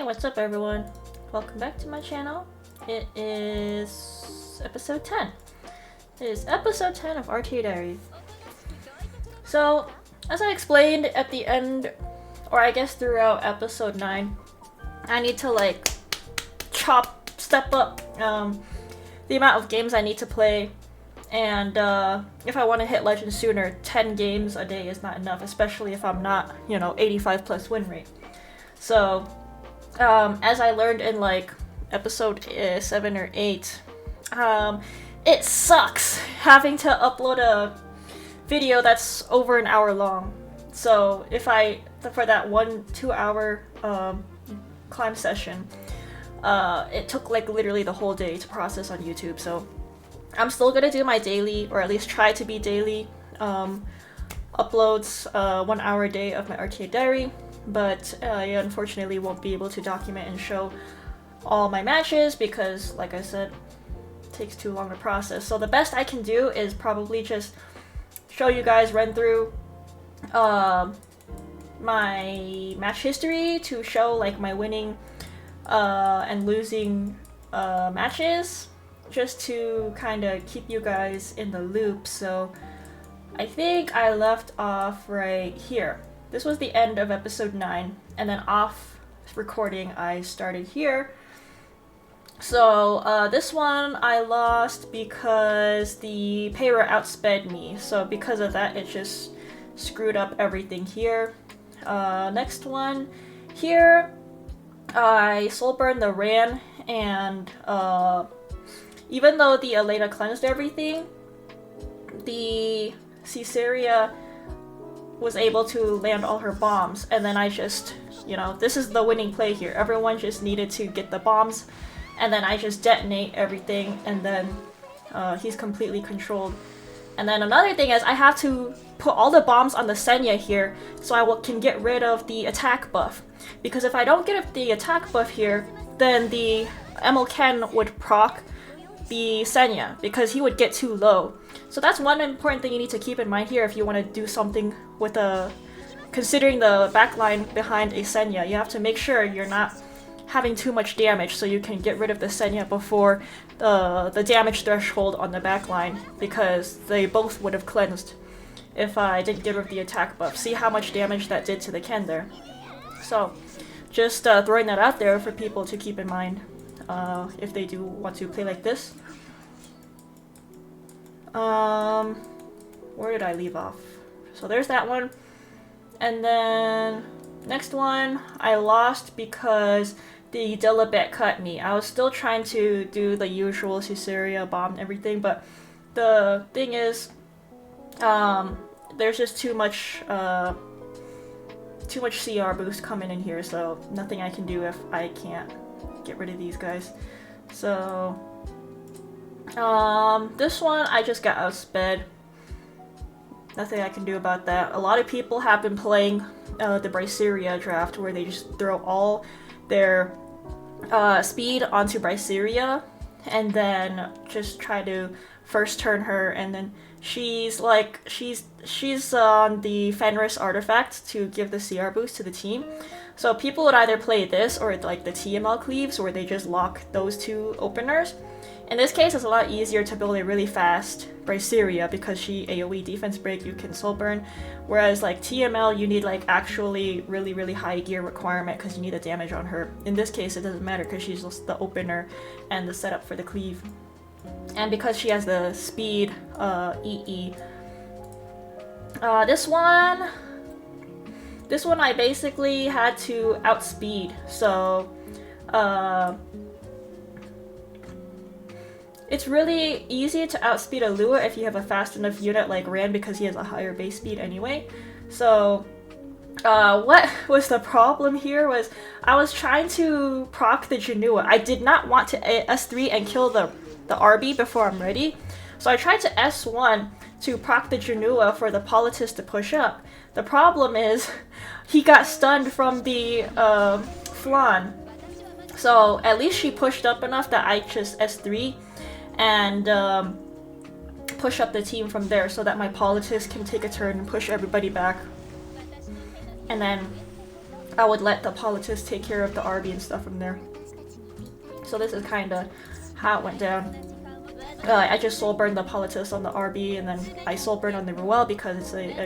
what's up everyone? Welcome back to my channel. It is episode 10. It is episode 10 of RTA Diary. So, as I explained at the end, or I guess throughout episode 9, I need to like step up the amount of games I need to play. And if I want to hit Legend sooner, 10 games a day is not enough, especially if I'm not, 85 plus win rate. So, as I learned in like episode 7 or 8, it sucks having to upload a video that's over an hour long. So if for that 1-2 hour climb session, it took like literally the whole day to process on YouTube. So I'm still gonna do my daily, or at least try to be daily, uploads, 1 hour a day of my RTA diary. But I unfortunately won't be able to document and show all my matches because, like I said, it takes too long to process. So the best I can do is probably just show you guys, run through my match history to show like my winning and losing matches, just to kind of keep you guys in the loop. So I think I left off right here. This was the end of episode 9, and then off recording I started here. So this one I lost because the payroll outsped me, so because of that it just screwed up everything here. Next one here, I soul burned the Ran, and even though the Elena cleansed everything, the Caesarea was able to land all her bombs, and then I just, this is the winning play here. Everyone just needed to get the bombs, and then I just detonate everything, and then he's completely controlled. And then another thing is I have to put all the bombs on the Senya here so I can get rid of the attack buff. Because if I don't get the attack buff here, then the Emil Ken would proc the Senya because he would get too low. So that's one important thing you need to keep in mind here if you want to do something with considering the backline behind a Senya. You have to make sure you're not having too much damage so you can get rid of the Senya before the damage threshold on the backline, because they both would have cleansed if I didn't get rid of the attack buff. See how much damage that did to the Ken there. So just throwing that out there for people to keep in mind if they do want to play like this. Where did I leave off? So there's that one. And then next one I lost because the Delibet cut me. I was still trying to do the usual Caesarea bomb and everything, but the thing is, there's just too much CR boost coming in here, so nothing I can do if I can't get rid of these guys. So this one I just got outsped. Nothing I can do about that. A lot of people have been playing the Bryceria draft where they just throw all their speed onto Bryceria and then just try to first turn her, and then she's on the Fenris artifact to give the CR boost to the team. So people would either play this or like the TML cleaves where they just lock those two openers. In this case, it's a lot easier to build a really fast Bryceria because she AoE defense break, you can soul burn. Whereas like TML, you need like actually really high gear requirement because you need the damage on her. In this case, it doesn't matter because she's just the opener and the setup for the cleave. And because she has the speed EE. This one I basically had to outspeed. So it's really easy to outspeed a Lua if you have a fast enough unit like Rand because he has a higher base speed anyway. So what was the problem here was I was trying to proc the Janua. I did not want to S3 and kill the RB before I'm ready. So I tried to S1 to proc the Janua for the Politis to push up. The problem is he got stunned from the Flan. So at least she pushed up enough that I just S3 and push up the team from there so that my Politis can take a turn and push everybody back. And then I would let the politics take care of the RB and stuff from there. So this is kind of how it went down. I just soul burned the politics on the RB, and then I soul burned on the Ruel because it's a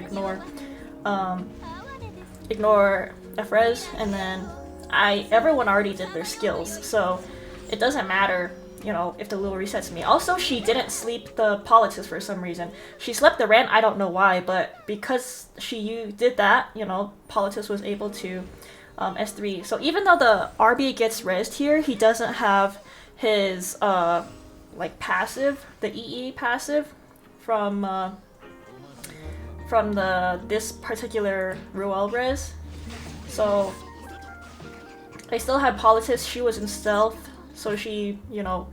ignore Efrez, and then everyone already did their skills, so it doesn't matter, you know, if the Lil resets me. Also, she didn't sleep the politics for some reason. She slept the Ran, I don't know why, but because she did that, you know, politics was able to S3. So even though the RB gets rezzed here, he doesn't have his like passive, the EE passive from this particular Ruel res. So I still had politics. She was in stealth, so she, you know,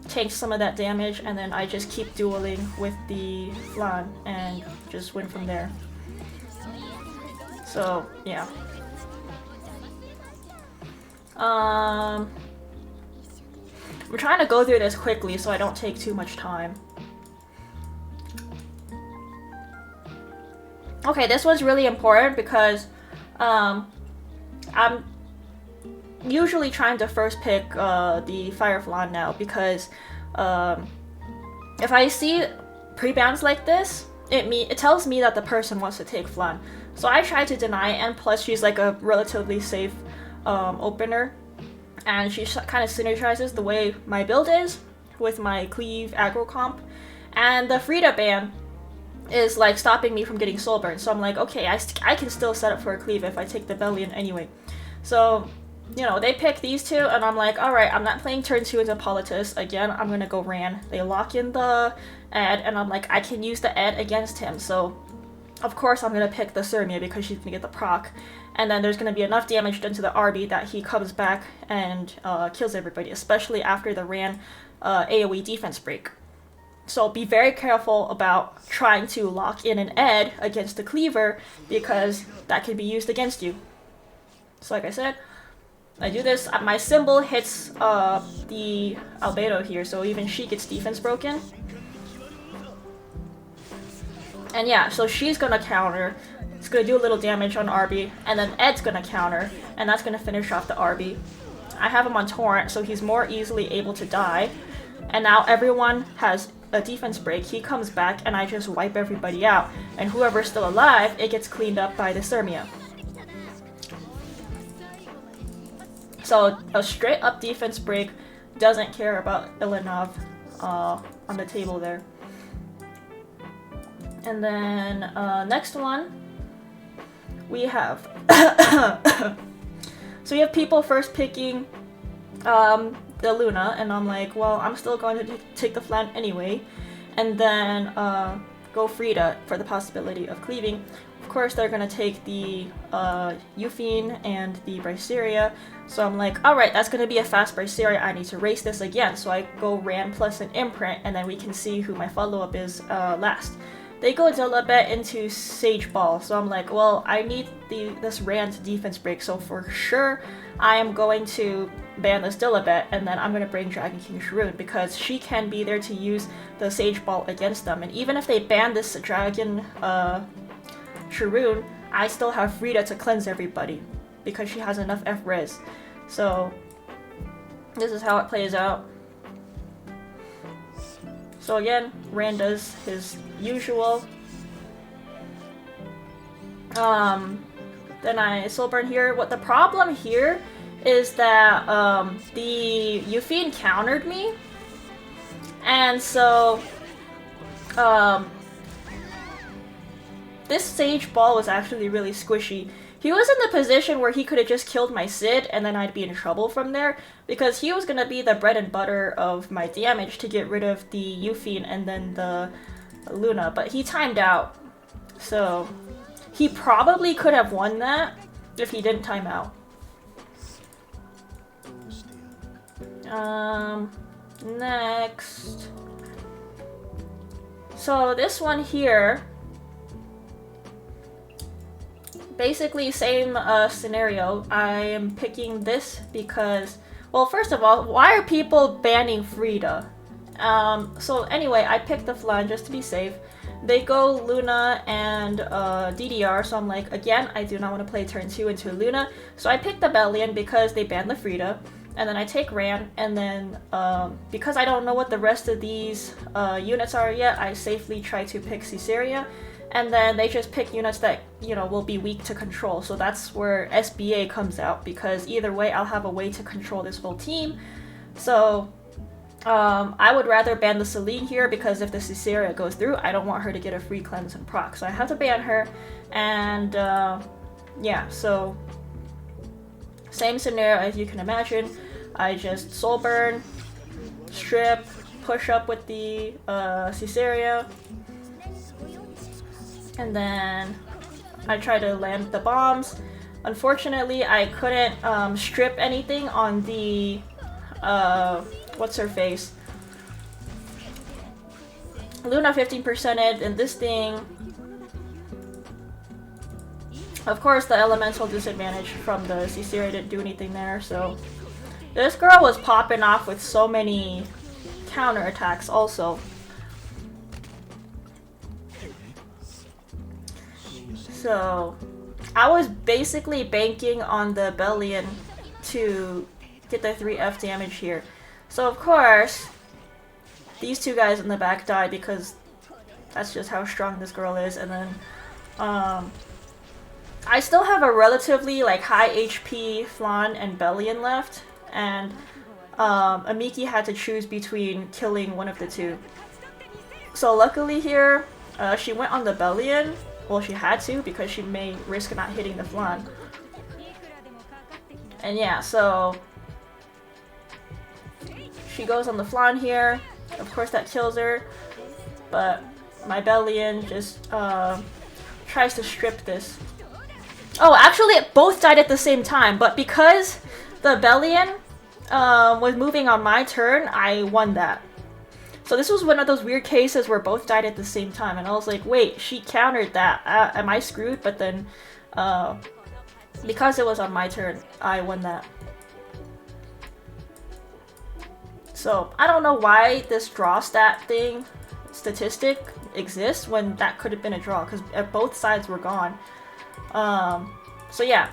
takes some of that damage, and then I just keep dueling with the Flan and just win from there. So yeah. I'm trying to go through this quickly so I don't take too much time. Okay, this was really important because I'm usually trying to first pick the Fire Flan now, because if I see pre-bans like this, it tells me that the person wants to take Flan. So I try to deny it, and plus she's like a relatively safe opener, and she kind of synergizes the way my build is with my cleave aggro comp, and the Frida ban is like stopping me from getting soul burn. So I'm like, okay, I can still set up for a cleave if I take the Bellion anyway. So, you know, they pick these two, and I'm like, alright, I'm not playing turn 2 into Politis. Again, I'm gonna go Ran. They lock in the Ed, and I'm like, I can use the Ed against him. So, of course, I'm gonna pick the Surmia because she's gonna get the proc. And then there's gonna be enough damage done to the RB that he comes back and kills everybody, especially after the Ran AoE defense break. So be very careful about trying to lock in an Ed against the cleaver, because that can be used against you. So like I said, I do this, my symbol hits the Albedo here, so even she gets defense broken. And yeah, so she's gonna counter, it's gonna do a little damage on RB, and then Ed's gonna counter, and that's gonna finish off the RB. I have him on Torrent, so he's more easily able to die, and now everyone has a defense break. He comes back, and I just wipe everybody out, and whoever's still alive, it gets cleaned up by the Surmia. So a straight up defense break doesn't care about Ilinov on the table there. And then next one, we have so we have people first picking the Luna, and I'm like, well, I'm still going to take the Flan anyway, and then go Frida for the possibility of cleaving. Of course, they're gonna take the Euphine and the Braceria, so I'm like, alright, that's gonna be a fast Braceria, I need to race this again, so I go Ran plus an Imprint, and then we can see who my follow-up is last. They go Dilibet into Sage Ball, so I'm like, well, I need this Ran to defense break, so for sure I am going to ban this Dilibet, and then I'm going to bring Dragon King Sharoon, because she can be there to use the Sage Ball against them. And even if they ban this Dragon Sharoon, I still have Frida to cleanse everybody, because she has enough F-Res. So this is how it plays out. So again, Ran does his usual. Then I soul burn here. What the problem here is that the Euphine countered me, and so this Sage Ball was actually really squishy. He was in the position where he could have just killed my Sid, and then I'd be in trouble from there, because he was going to be the bread and butter of my damage to get rid of the Euphine and then the Luna, but he timed out. So he probably could have won that if he didn't time out. Next. So this one here, basically same scenario. I am picking this because, well, first of all, why are people banning Frida? So anyway, I picked the Flan just to be safe. they go Luna and DDR, so I'm like, again, I do not want to play turn 2 into Luna. So I picked the Bellion because they banned the Frida. And then I take Ran, and then because I don't know what the rest of these units are yet, I safely try to pick Caesarea. And then they just pick units that, you know, will be weak to control. So that's where SBA comes out, because either way, I'll have a way to control this whole team. So I would rather ban the Celine here, because if the Caesarea goes through, I don't want her to get a free cleanse and proc. So I have to ban her. And yeah, so same scenario as you can imagine. I just soul burn, strip, push up with the Caesarea, and then I try to land the bombs. Unfortunately, I couldn't strip anything on the what's her face? Luna 15%ed, and this thing, of course, the elemental disadvantage from the Caesarea didn't do anything there, so this girl was popping off with so many counterattacks also. So I was basically banking on the Bellion to get the 3F damage here. So of course, these two guys in the back died because that's just how strong this girl is. And then I still have a relatively like high HP Flan and Bellion left, and Amiki had to choose between killing one of the two. So luckily here, she went on the Bellion. Well, she had to, because she may risk not hitting the Flan. And yeah, so she goes on the Flan here. Of course that kills her, but my Bellion just tries to strip this. Oh, actually both died at the same time, but because the Bellion was moving on my turn, I won that. So this was one of those weird cases where both died at the same time, and I was like, wait, she countered that. Am I screwed? But then, because it was on my turn, I won that. So I don't know why this draw stat thing statistic exists when that could have been a draw, because both sides were gone. So yeah.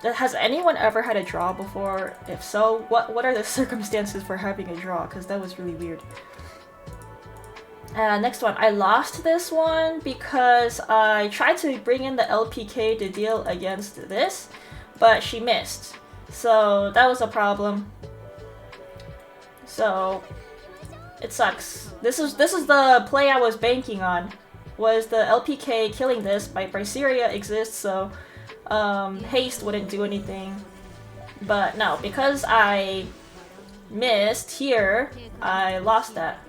Has anyone ever had a draw before? If so, what are the circumstances for having a draw? Because that was really weird. Next one. I lost this one because I tried to bring in the LPK to deal against this, but she missed. So that was a problem. So it sucks. This is the play I was banking on. Was the LPK killing this? My Braceria exists, so haste wouldn't do anything. But no, because I missed here, I lost that.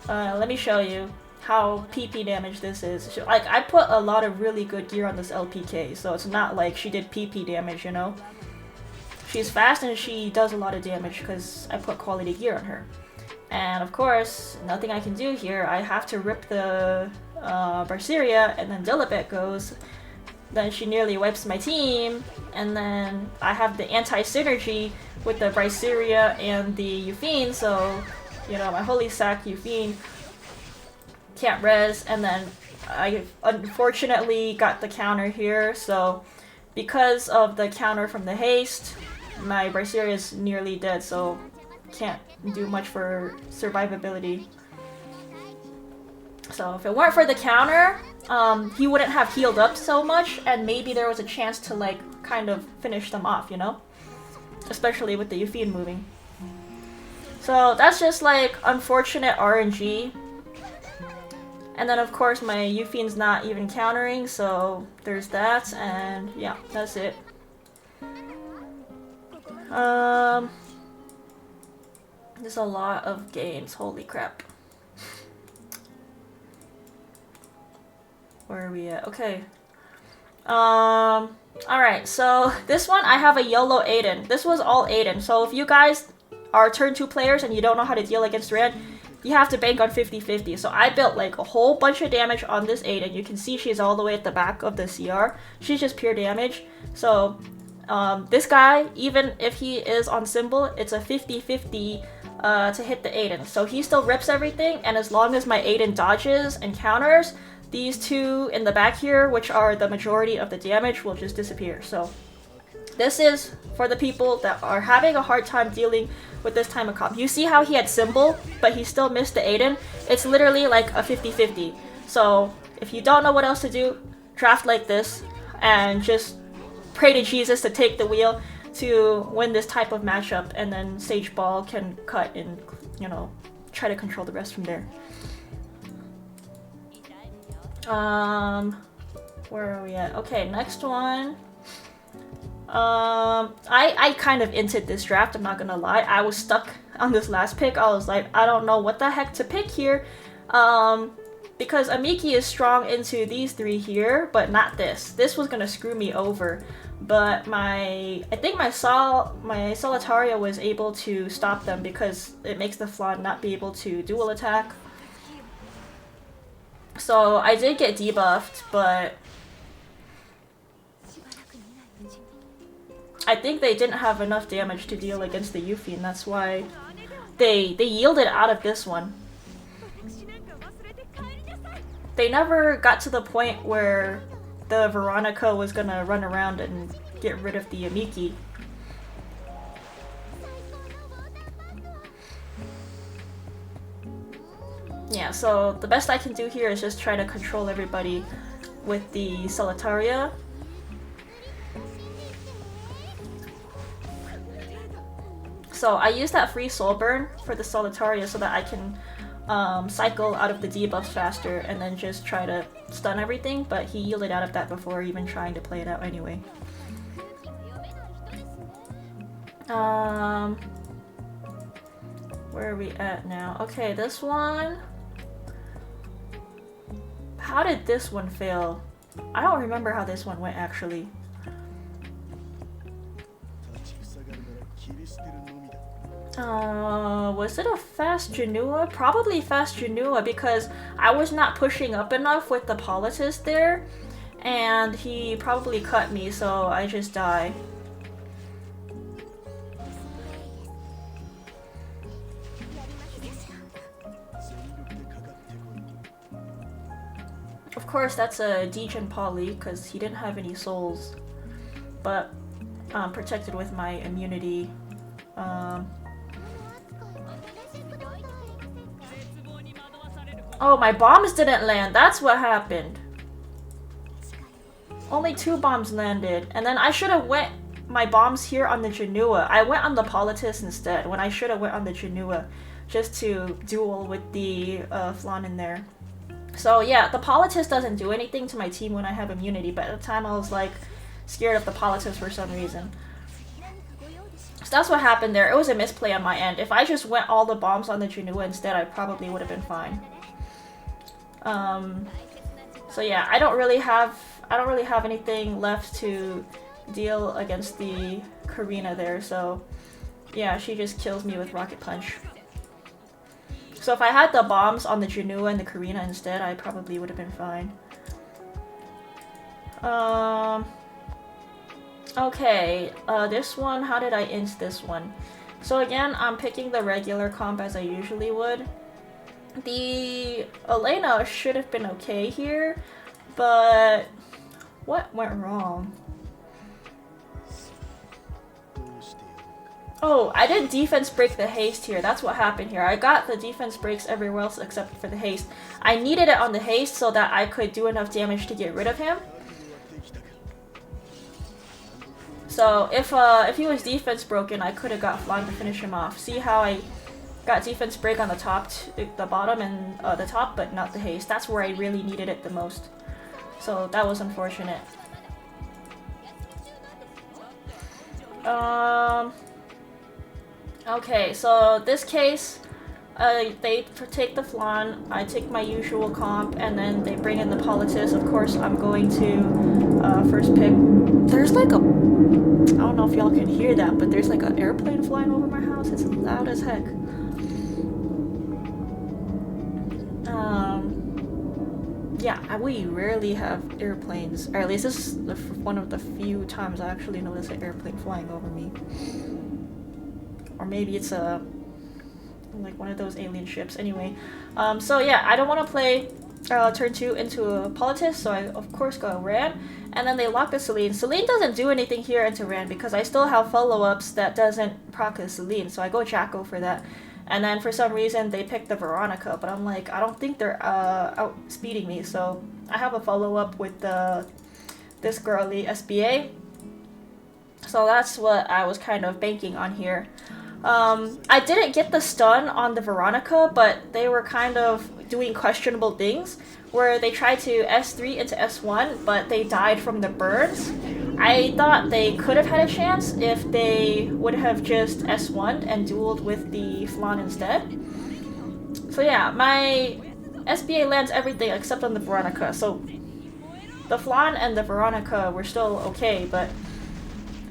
Let me show you how PP damage this is. Like, I put a lot of really good gear on this LPK, so it's not like she did PP damage, you know? She's fast and she does a lot of damage because I put quality gear on her. And of course, nothing I can do here. I have to rip the Braceria, and then Dilibet goes. Then she nearly wipes my team, and then I have the anti-synergy with the Braceria and the Euphine, so, you know, my Holy Sack Euphine can't res, and then I unfortunately got the counter here, so because of the counter from the haste, my Braceria is nearly dead, so can't do much for survivability. So if it weren't for the counter, he wouldn't have healed up so much, and maybe there was a chance to, like, kind of finish them off, you know? Especially with the Euphine moving. So that's just, like, unfortunate RNG. And then, of course, my Euphine's not even countering, so there's that, and yeah, that's it. There's a lot of games, holy crap. Where are we at? Okay. Alright, so this one I have a YOLO Aiden. This was all Aiden. So if you guys are turn 2 players and you don't know how to deal against Red, you have to bank on 50-50. So I built like a whole bunch of damage on this Aiden. You can see she's all the way at the back of the CR. She's just pure damage. So this guy, even if he is on symbol, it's a 50-50 to hit the Aiden. So he still rips everything, and as long as my Aiden dodges and counters, these two in the back here, which are the majority of the damage, will just disappear. So this is for the people that are having a hard time dealing with this type of comp. You see how he had Symbol, but he still missed the Aiden? It's literally like a 50-50. So if you don't know what else to do, draft like this and just pray to Jesus to take the wheel to win this type of matchup, and then Sage Ball can cut and, you know, try to control the rest from there. Where are we at? Okay, next one. I kind of inted this draft, I'm not gonna lie. I was stuck on this last pick. I was like, I don't know what the heck to pick here. Because Amiki is strong into these three here, but not this. This was gonna screw me over. But I think my Solitaria was able to stop them because it makes the Flan not be able to dual attack. So I did get debuffed, but I think they didn't have enough damage to deal against the Yuffie, and that's why they yielded out of this one. They never got to the point where the Veronica was gonna run around and get rid of the Amiki. Yeah, so the best I can do here is just try to control everybody with the Solitaria. So I use that free soul burn for the Solitaria so that I can cycle out of the debuffs faster and then just try to stun everything, but he yielded out of that before even trying to play it out anyway. Where are we at now? Okay, this one. How did this one fail? I don't remember how this one went actually. Was it a fast Janua? Probably fast Janua because I was not pushing up enough with the Politis there, and he probably cut me, so I just die. Of course, that's a Degen Poly because he didn't have any souls, but protected with my immunity. Oh, my bombs didn't land. That's what happened. Only 2 bombs landed. And then I should have went my bombs here on the Janua. I went on the Politis instead when I should have went on the Janua just to duel with the Flan in there. So yeah, the Politis doesn't do anything to my team when I have immunity, but at the time I was like scared of the Politis for some reason. So that's what happened there. It was a misplay on my end. If I just went all the bombs on the Janua instead, I probably would have been fine. So yeah, I don't really have anything left to deal against the Karina there, so yeah, she just kills me with Rocket Punch. So if I had the bombs on the Janua and the Karina instead, I probably would have been fine. Okay, this one, how did I int this one? So again, I'm picking the regular comp as I usually would. The Elena should have been okay here, but what went wrong? Oh, I didn't defense break the haste here. That's what happened here. I got the defense breaks everywhere else except for the haste. I needed it on the haste so that I could do enough damage to get rid of him. So if he was defense broken, I could have got Flan to finish him off. See how I got defense break on the top, the bottom, and the top, but not the haste. That's where I really needed it the most. So that was unfortunate. Okay, so this case, they take the Flan, I take my usual comp, and then they bring in the Politis. Of course, I'm going to first pick. There's like a, I don't know if y'all can hear that, but there's like an airplane flying over my house. It's loud as heck. Yeah, we rarely have airplanes, or at least this is one of the few times I actually notice an airplane flying over me. Or maybe it's a like one of those alien ships. Anyway, so yeah, I don't want to play turn 2 into a Politis, so I of course go Ran, and then they lock the Celine. Celine doesn't do anything here into Ran because I still have follow-ups that doesn't proc the Celine, so I go Jacko for that. And then for some reason they pick the Veronica, but I'm like, I don't think they're outspeeding me, so I have a follow-up with this girly SBA. So that's what I was kind of banking on here. I didn't get the stun on the Veronica, but they were kind of doing questionable things where they tried to S3 into S1, but they died from the burns. I thought they could have had a chance if they would have just S1'd and dueled with the Flan instead. So yeah, my SBA lands everything except on the Veronica, so the Flan and the Veronica were still okay, but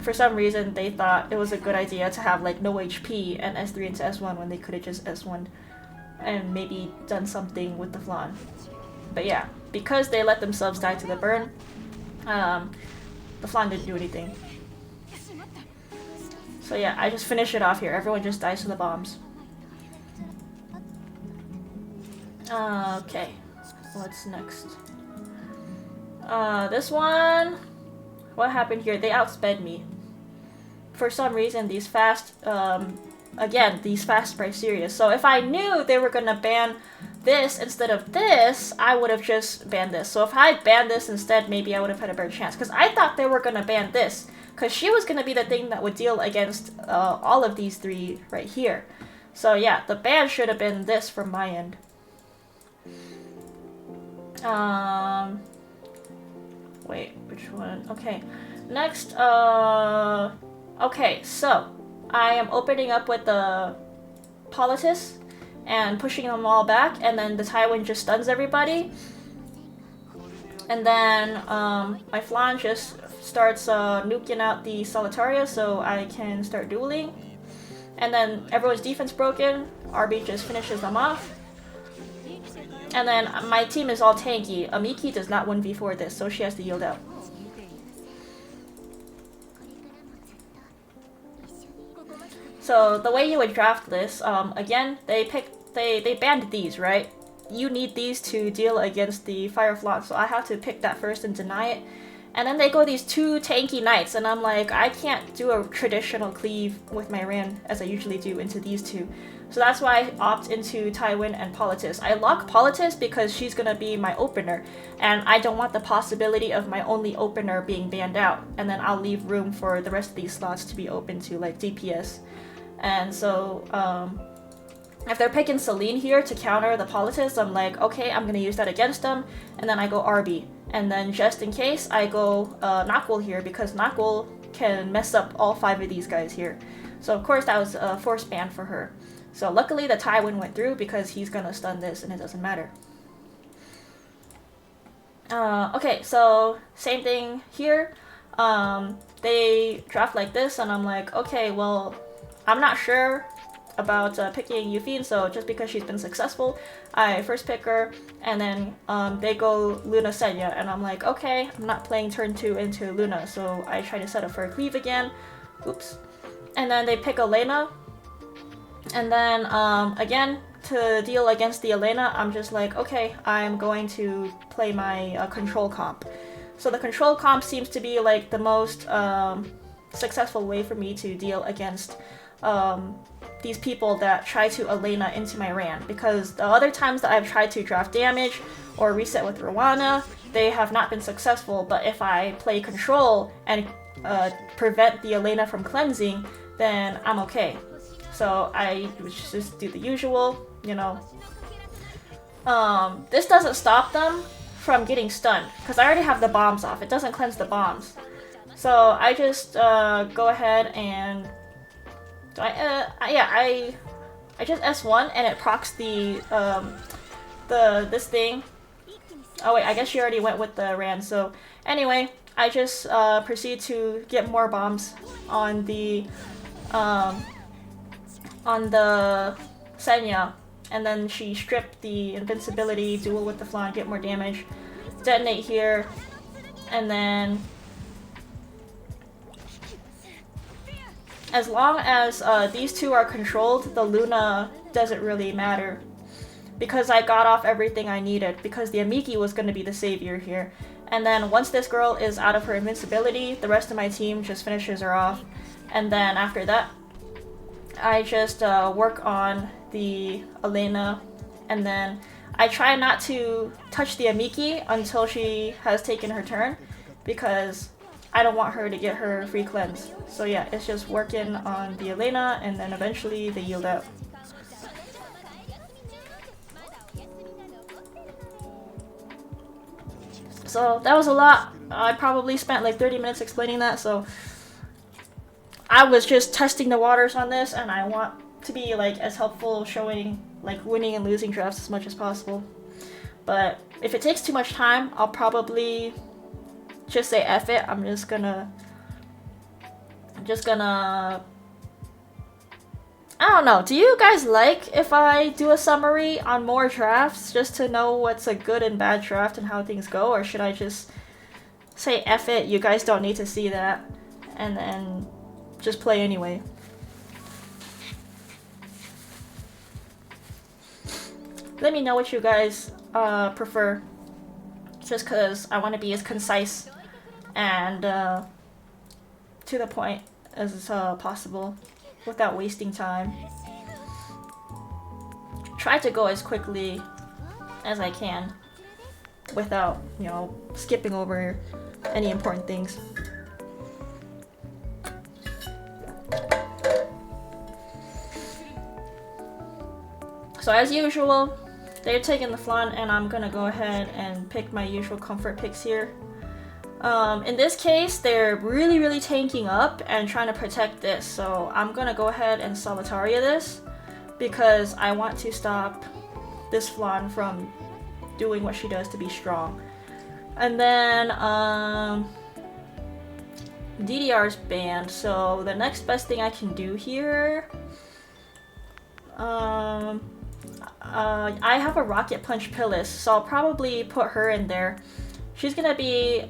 for some reason they thought it was a good idea to have like no HP and S3 into S1 when they could have just S1'd and maybe done something with the Flan. But yeah, because they let themselves die to the burn, the Flan didn't do anything. So yeah, I just finish it off here. Everyone just dies to the bombs. Okay, what's next? This one, what happened here? They outsped me. For some reason, these fast, again, these fast are serious. So if I knew they were gonna ban this instead of this, I would have just banned this. So if I had banned this instead, maybe I would have had a better chance. Because I thought they were gonna ban this, because she was gonna be the thing that would deal against all of these three right here. So yeah, the ban should have been this from my end. Wait, which one? Okay, next, okay, so I am opening up with the Politis and pushing them all back, and then the Tywin just stuns everybody. And then my Flan just starts nuking out the Solitaria so I can start dueling. And then everyone's defense broken, RB just finishes them off. And then my team is all tanky. Amiki does not 1v4 this, so she has to yield out. So the way you would draft this, again, they banned these, right? You need these to deal against the Fire Flan, so I have to pick that first and deny it. And then they go these two tanky knights, and I'm like, I can't do a traditional cleave with my Ran as I usually do into these two. So that's why I opt into Tywin and Politis. I lock Politis because she's gonna be my opener, and I don't want the possibility of my only opener being banned out, and then I'll leave room for the rest of these slots to be open to like DPS. And so if they're picking Celine here to counter the Politis, I'm like, okay, I'm gonna use that against them, and then I go RB. And then just in case, I go Nakwal here, because Nakwal can mess up all 5 of these guys here. So of course that was a force ban for her. So luckily the Tywin went through because he's gonna stun this and it doesn't matter. Okay, so same thing here. They draft like this and I'm like, okay, well, I'm not sure about picking Yufine, so just because she's been successful, I first pick her, and then they go Luna Senya, and I'm like, okay, I'm not playing turn 2 into Luna, so I try to set up for a cleave again. Oops. And then they pick Elena, and then again, to deal against the Elena, I'm just like, okay, I'm going to play my control comp. So the control comp seems to be like the most successful way for me to deal against these people that try to Elena into my Ran, because the other times that I've tried to draft damage or reset with Rwana, they have not been successful, but if I play control and prevent the Elena from cleansing, then I'm okay. So I just do the usual, you know. This doesn't stop them from getting stunned, because I already have the bombs off. It doesn't cleanse the bombs. So I just go ahead and I just S1 and it procs this thing. Oh wait, I guess she already went with the Ran. So anyway, I just proceed to get more bombs on the Senya, and then she stripped the invincibility, duel with the Flan, get more damage, detonate here, and then as long as these two are controlled, the Luna doesn't really matter. Because I got off everything I needed, because the Amiki was going to be the savior here. And then once this girl is out of her invincibility, the rest of my team just finishes her off. And then after that, I just work on the Elena, and then I try not to touch the Amiki until she has taken her turn, because I don't want her to get her free cleanse. So yeah, it's just working on the Elena, and then eventually they yield out. So that was a lot. I probably spent like 30 minutes explaining that, so I was just testing the waters on this, and I want to be like as helpful, showing like winning and losing drafts as much as possible. But if it takes too much time, I'll probably just say F it. I'm just gonna I don't know. Do you guys like if I do a summary on more drafts just to know what's a good and bad draft and how things go? Or should I just say F it, you guys don't need to see that, and then just play anyway? Let me know what you guys prefer, just because I want to be as concise and to the point as possible without wasting time. Try to go as quickly as I can without, you know, skipping over any important things. So as usual, they're taking the flan, and I'm gonna go ahead and pick my usual comfort picks here. In this case, they're really tanking up and trying to protect this, so I'm gonna go ahead and Solitaria this, because I want to stop this flan from doing what she does to be strong. And then DDR's banned, so the next best thing I can do here, I have a Rocket Punch Pillis, so I'll probably put her in there. She's gonna be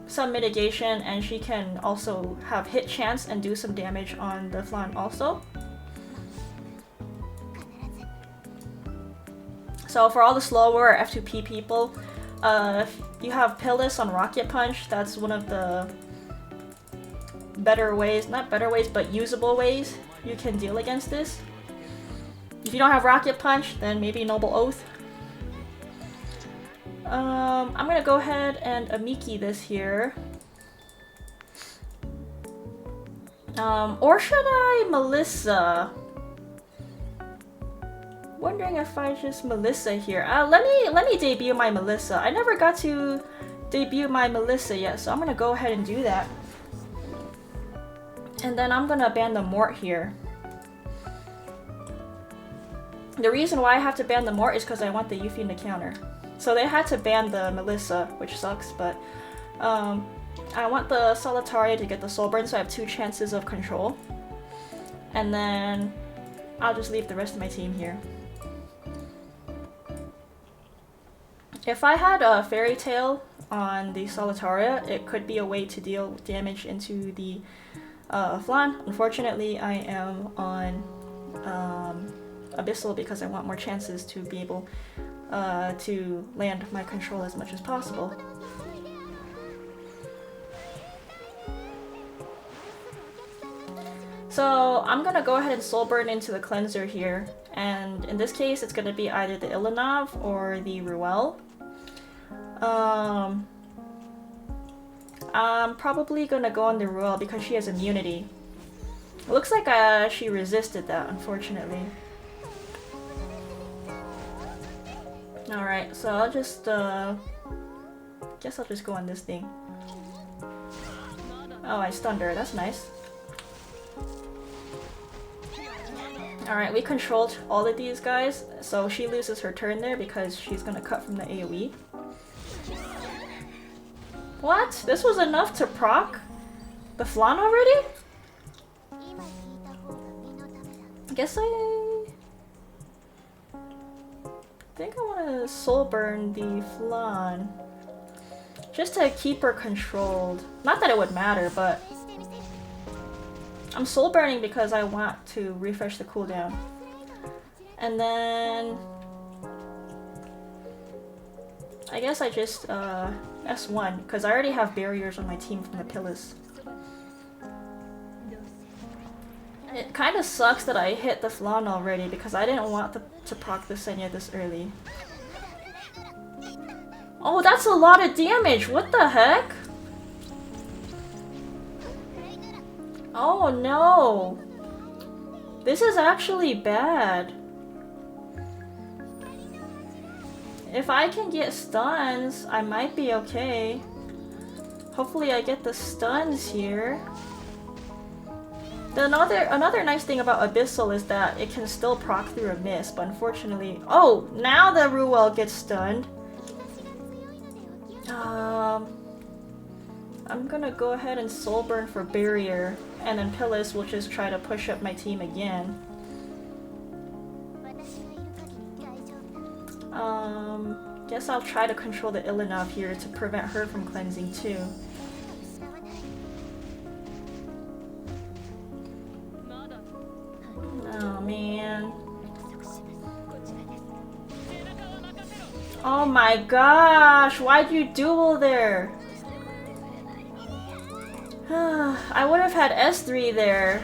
some mitigation, and she can also have hit chance and do some damage on the flan also. So for all the slower F2P people, if you have Pillis on Rocket Punch, that's one of the better ways, not better ways, but usable ways you can deal against this. If you don't have Rocket Punch, then maybe Noble Oath. I'm gonna go ahead and Amiki this here. Or should I Melissa? Wondering if I just Melissa here. Let me debut my Melissa. I never got to debut my Melissa yet, so I'm gonna go ahead and do that. And then I'm gonna ban the Mort here. The reason why I have to ban the Mort is because I want the Yuffie in the counter. So they had to ban the Melissa, which sucks, but I want the Solitaria to get the Soul Burn, so I have 2 chances of control. And then I'll just leave the rest of my team here. If I had a Fairy Tail on the Solitaria, it could be a way to deal damage into the flan. Unfortunately, I am on Abyssal because I want more chances to be able to land my control as much as possible. So I'm gonna go ahead and Soul Burn into the cleanser here, and in this case it's gonna be either the Ilanav or the Ruel. I'm probably gonna go on the Ruel because she has immunity. It looks like she resisted that, unfortunately. Alright, so I'll just guess I'll just go on this thing. Oh, I stunned her, that's nice. Alright, we controlled all of these guys, so she loses her turn there because she's gonna cut from the AoE. What? This was enough to proc the flan already? I guess I think I want to Soul Burn the flan. Just to keep her controlled. Not that it would matter, but I'm soul burning because I want to refresh the cooldown. And then I guess I just S1 because I already have barriers on my team from the pillars. It kind of sucks that I hit the flan already because I didn't want to proc the Senya this early. Oh, that's a lot of damage! What the heck? Oh no! This is actually bad. If I can get stuns, I might be okay. Hopefully I get the stuns here. Another nice thing about Abyssal is that it can still proc through a miss, but unfortunately... Oh! Now the Ruel gets stunned! I'm gonna go ahead and soul burn for barrier, and then Pillis will just try to push up my team again. Guess I'll try to control the Illinov here to prevent her from cleansing too. Oh man. Oh my gosh, why'd you duel there? I would have had S3 there.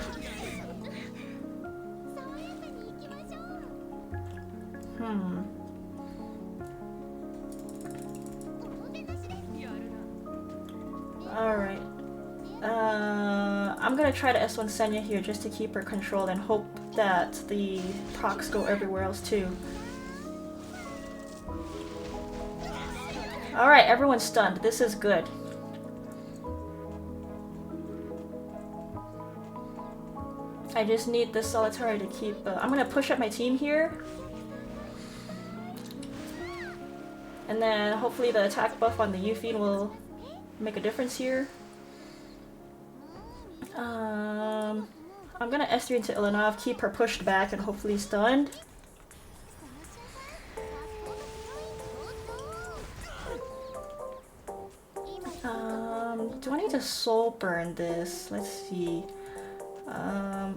Alright. I'm gonna try to S1 Senya here just to keep her controlled and hope that the procs go everywhere else too. Alright, everyone's stunned. This is good. I just need this Solitary to keep... I'm gonna push up my team here. And then hopefully the attack buff on the Yuffie will make a difference here. I'm gonna S3 into Illinov, keep her pushed back and hopefully stunned. Do I need to soul burn this? Let's see.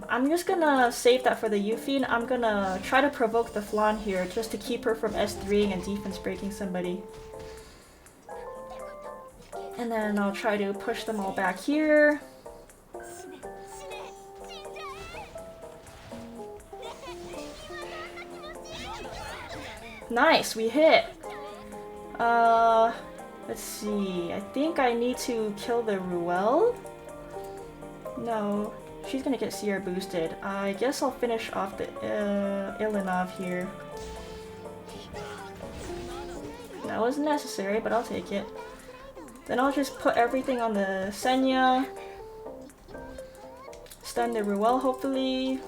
I'm just gonna save that for the Yuffie. I'm gonna try to provoke the Flan here just to keep her from S3ing and defense breaking somebody. And then I'll try to push them all back here. Nice, we hit! Let's see. I think I need to kill the Ruel? No, she's gonna get CR boosted. I guess I'll finish off the Illinov here. That wasn't necessary, but I'll take it. Then I'll just put everything on the Senya. Stun the Ruel, hopefully.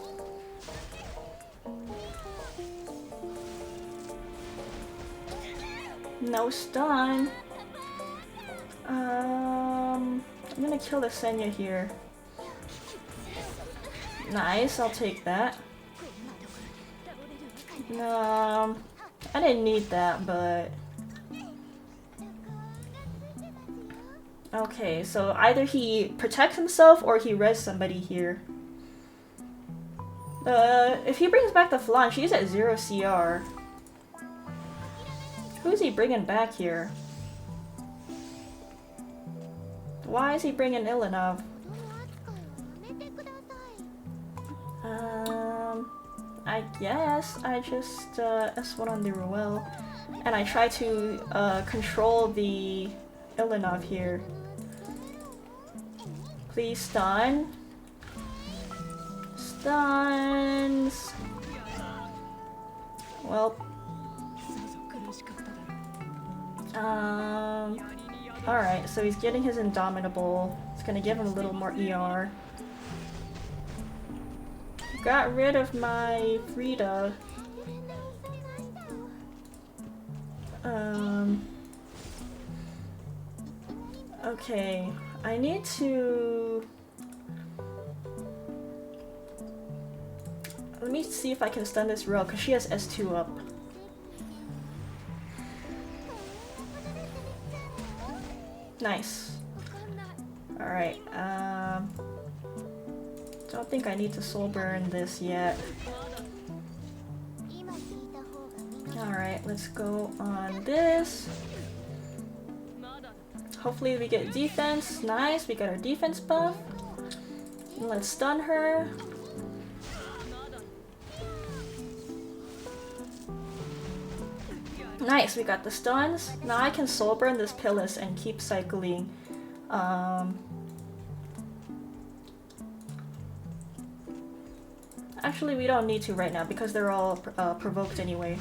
No stun. I'm gonna kill the Senya here. Nice, I'll take that. I didn't need that, but... Okay, so either he protects himself or he res somebody here. If he brings back the Flan, she's at 0 CR. Who's he bringing back here? Why is he bringing Illinov? I guess I just S1 on the Ruel, and I try to control the Illinov here. Please stun. Stuns. Well. Alright, so he's getting his Indomitable. It's gonna give him a little more ER. Got rid of my Frida. Okay, I need to... Let me see if I can stun this Ruel, because she has S2 up. Nice. Alright, Don't think I need to soul burn this yet. Alright, let's go on this. Hopefully we get defense. Nice, we got our defense buff. Let's stun her. Nice, we got the stuns. Now I can soul burn this Pillis and keep cycling. Actually, we don't need to right now because they're all provoked anyway.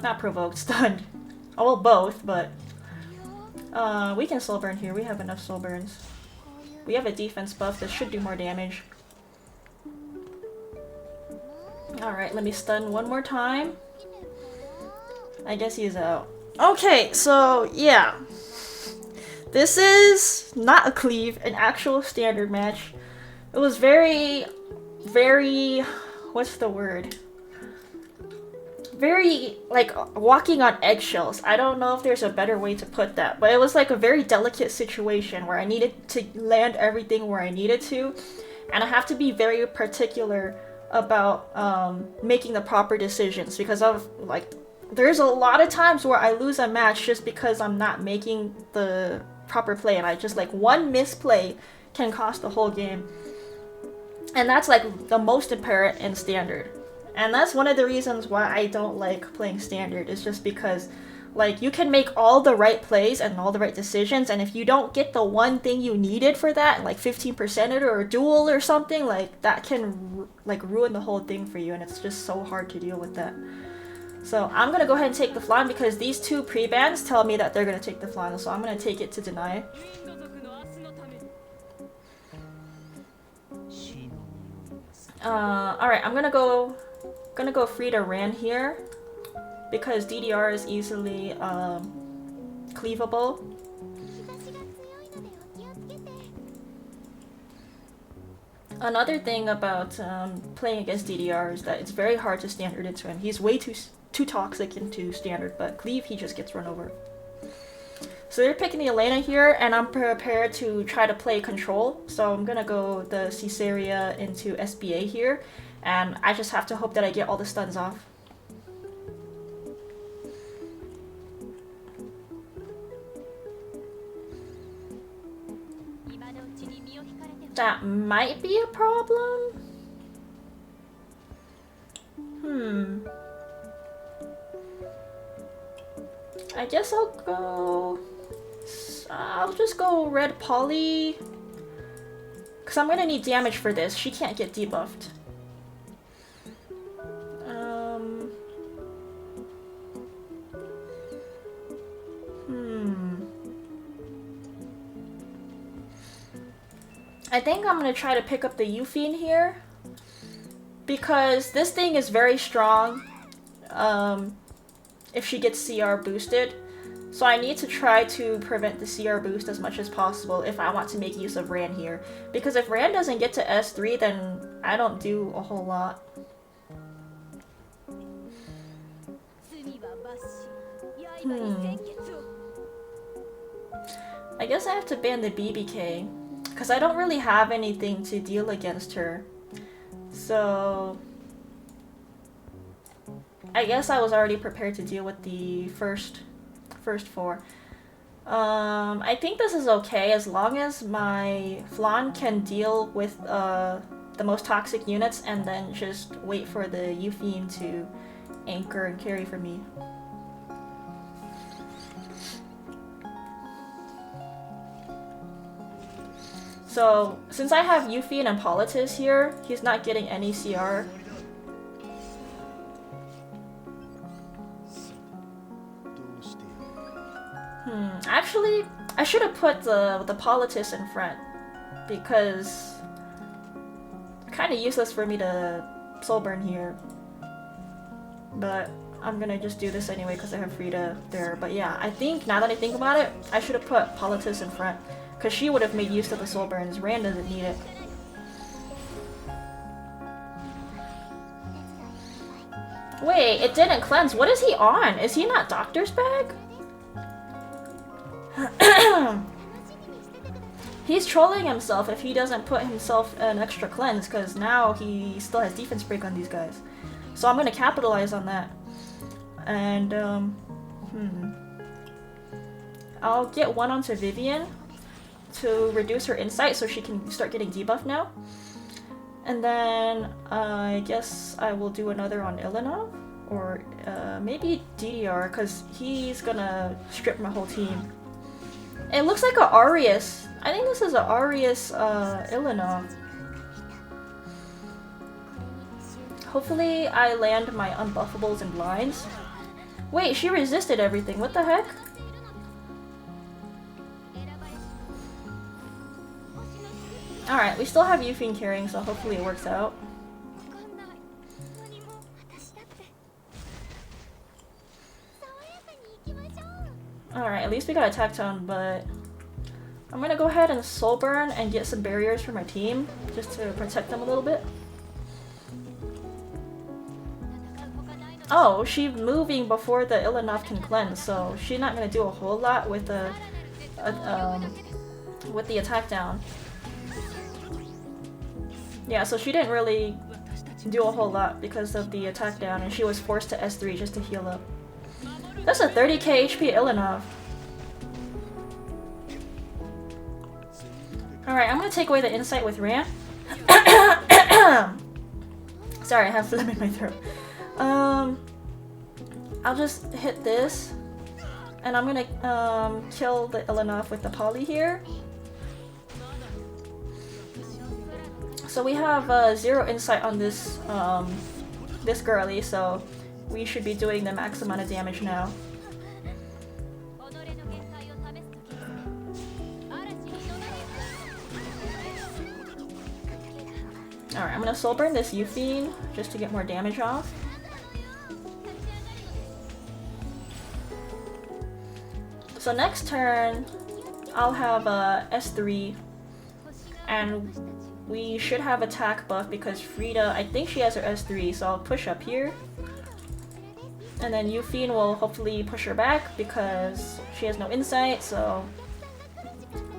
Not provoked, stunned. Oh, well, both, but we can soul burn here. We have enough soul burns. We have a defense buff that should do more damage. Alright, let me stun one more time. I guess he's out. Okay, so yeah. This is not a cleave, an actual standard match. It was very, what's the word? Very, like, walking on eggshells. I don't know if there's a better way to put that, but it was like a very delicate situation where I needed to land everything where I needed to, and I have to be very particular about making the proper decisions because of, like, there's a lot of times where I lose a match just because I'm not making the proper play, and I just, like, one misplay can cost the whole game. And that's, like, the most apparent in standard. And that's one of the reasons why I don't like playing standard, is just because, like, you can make all the right plays and all the right decisions, and if you don't get the one thing you needed for that, like 15% it or a duel or something, like, that can, like, ruin the whole thing for you, and it's just so hard to deal with that. So I'm gonna go ahead and take the flan because these two pre-bans tell me that they're gonna take the flan, so I'm gonna take it to deny. Alright, I'm gonna go Frida Ran here because DDR is easily cleavable. Another thing about playing against DDR is that it's very hard to standard into him. He's way too toxic into standard, but cleave, he just gets run over. So they're picking the Elena here, and I'm prepared to try to play control. So I'm gonna go the Caesarea into SBA here, and I just have to hope that I get all the stuns off. That might be a problem. I guess I'll just go red poly, because I'm gonna need damage for this. She can't get debuffed. I think I'm gonna try to pick up the Euphine here, because this thing is very strong if she gets CR boosted. So I need to try to prevent the CR boost as much as possible if I want to make use of Ran here. Because if Ran doesn't get to S3, then I don't do a whole lot. I guess I have to ban the BBK, because I don't really have anything to deal against her. So I guess I was already prepared to deal with the first four. I think this is okay as long as my Flan can deal with the most toxic units and then just wait for the Euphine to anchor and carry for me. So, since I have Euphine and Politis here, he's not getting any CR. Actually, I should have put the Politis in front, because it's kind of useless for me to soul burn here. But I'm gonna just do this anyway because I have Frida there. But yeah, I think, now that I think about it, I should have put Politis in front, because she would have made use of the soul burns. Rand doesn't need it. Wait, it didn't cleanse. What is he on? Is he not Doctor's Bag? He's trolling himself if he doesn't put himself an extra cleanse, because now he still has defense break on these guys. So I'm gonna capitalize on that. And, I'll get one onto Vivian to reduce her insight so she can start getting debuff now. And then I guess I will do another on Ilinov, or maybe DDR, because he's gonna strip my whole team. It looks like a Arius. I think this is a Arius Ilinov. Hopefully I land my unbuffables and blinds. Wait, she resisted everything. What the heck? Alright, we still have Yufine carrying, so hopefully it works out. Alright, at least we got a tactone, but I'm gonna go ahead and soul burn and get some barriers for my team, just to protect them a little bit. Oh, she's moving before the Ilinov can cleanse, so she's not gonna do a whole lot with the attack down. Yeah, so she didn't really do a whole lot because of the attack down, and she was forced to S3 just to heal up. That's a 30k HP Ilinov. Alright, I'm gonna take away the insight with Ran. Sorry, I have phlegm in my throat. I'll just hit this, and I'm gonna kill the Ilinov with the poly here. So we have 0 insight on this this girly, so we should be doing the max amount of damage now. Alright, I'm gonna soul burn this Yufine just to get more damage off. So next turn, I'll have S3, and we should have attack buff because Frida, I think she has her S3, so I'll push up here. And then Yufine will hopefully push her back because she has no insight, so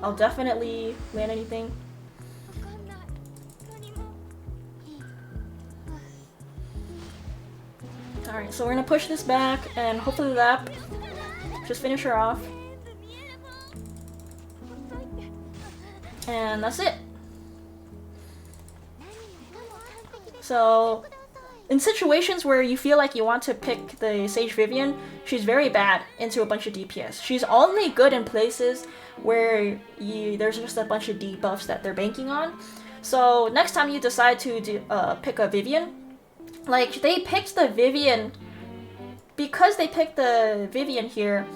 I'll definitely land anything. Alright, so we're gonna push this back and hopefully that just finish her off. And that's it. So, in situations where you feel like you want to pick the Sage Vivian, she's very bad into a bunch of DPS. She's only good in places where there's just a bunch of debuffs that they're banking on. So next time you decide to pick a Vivian, like they picked the Vivian, because they picked the Vivian here,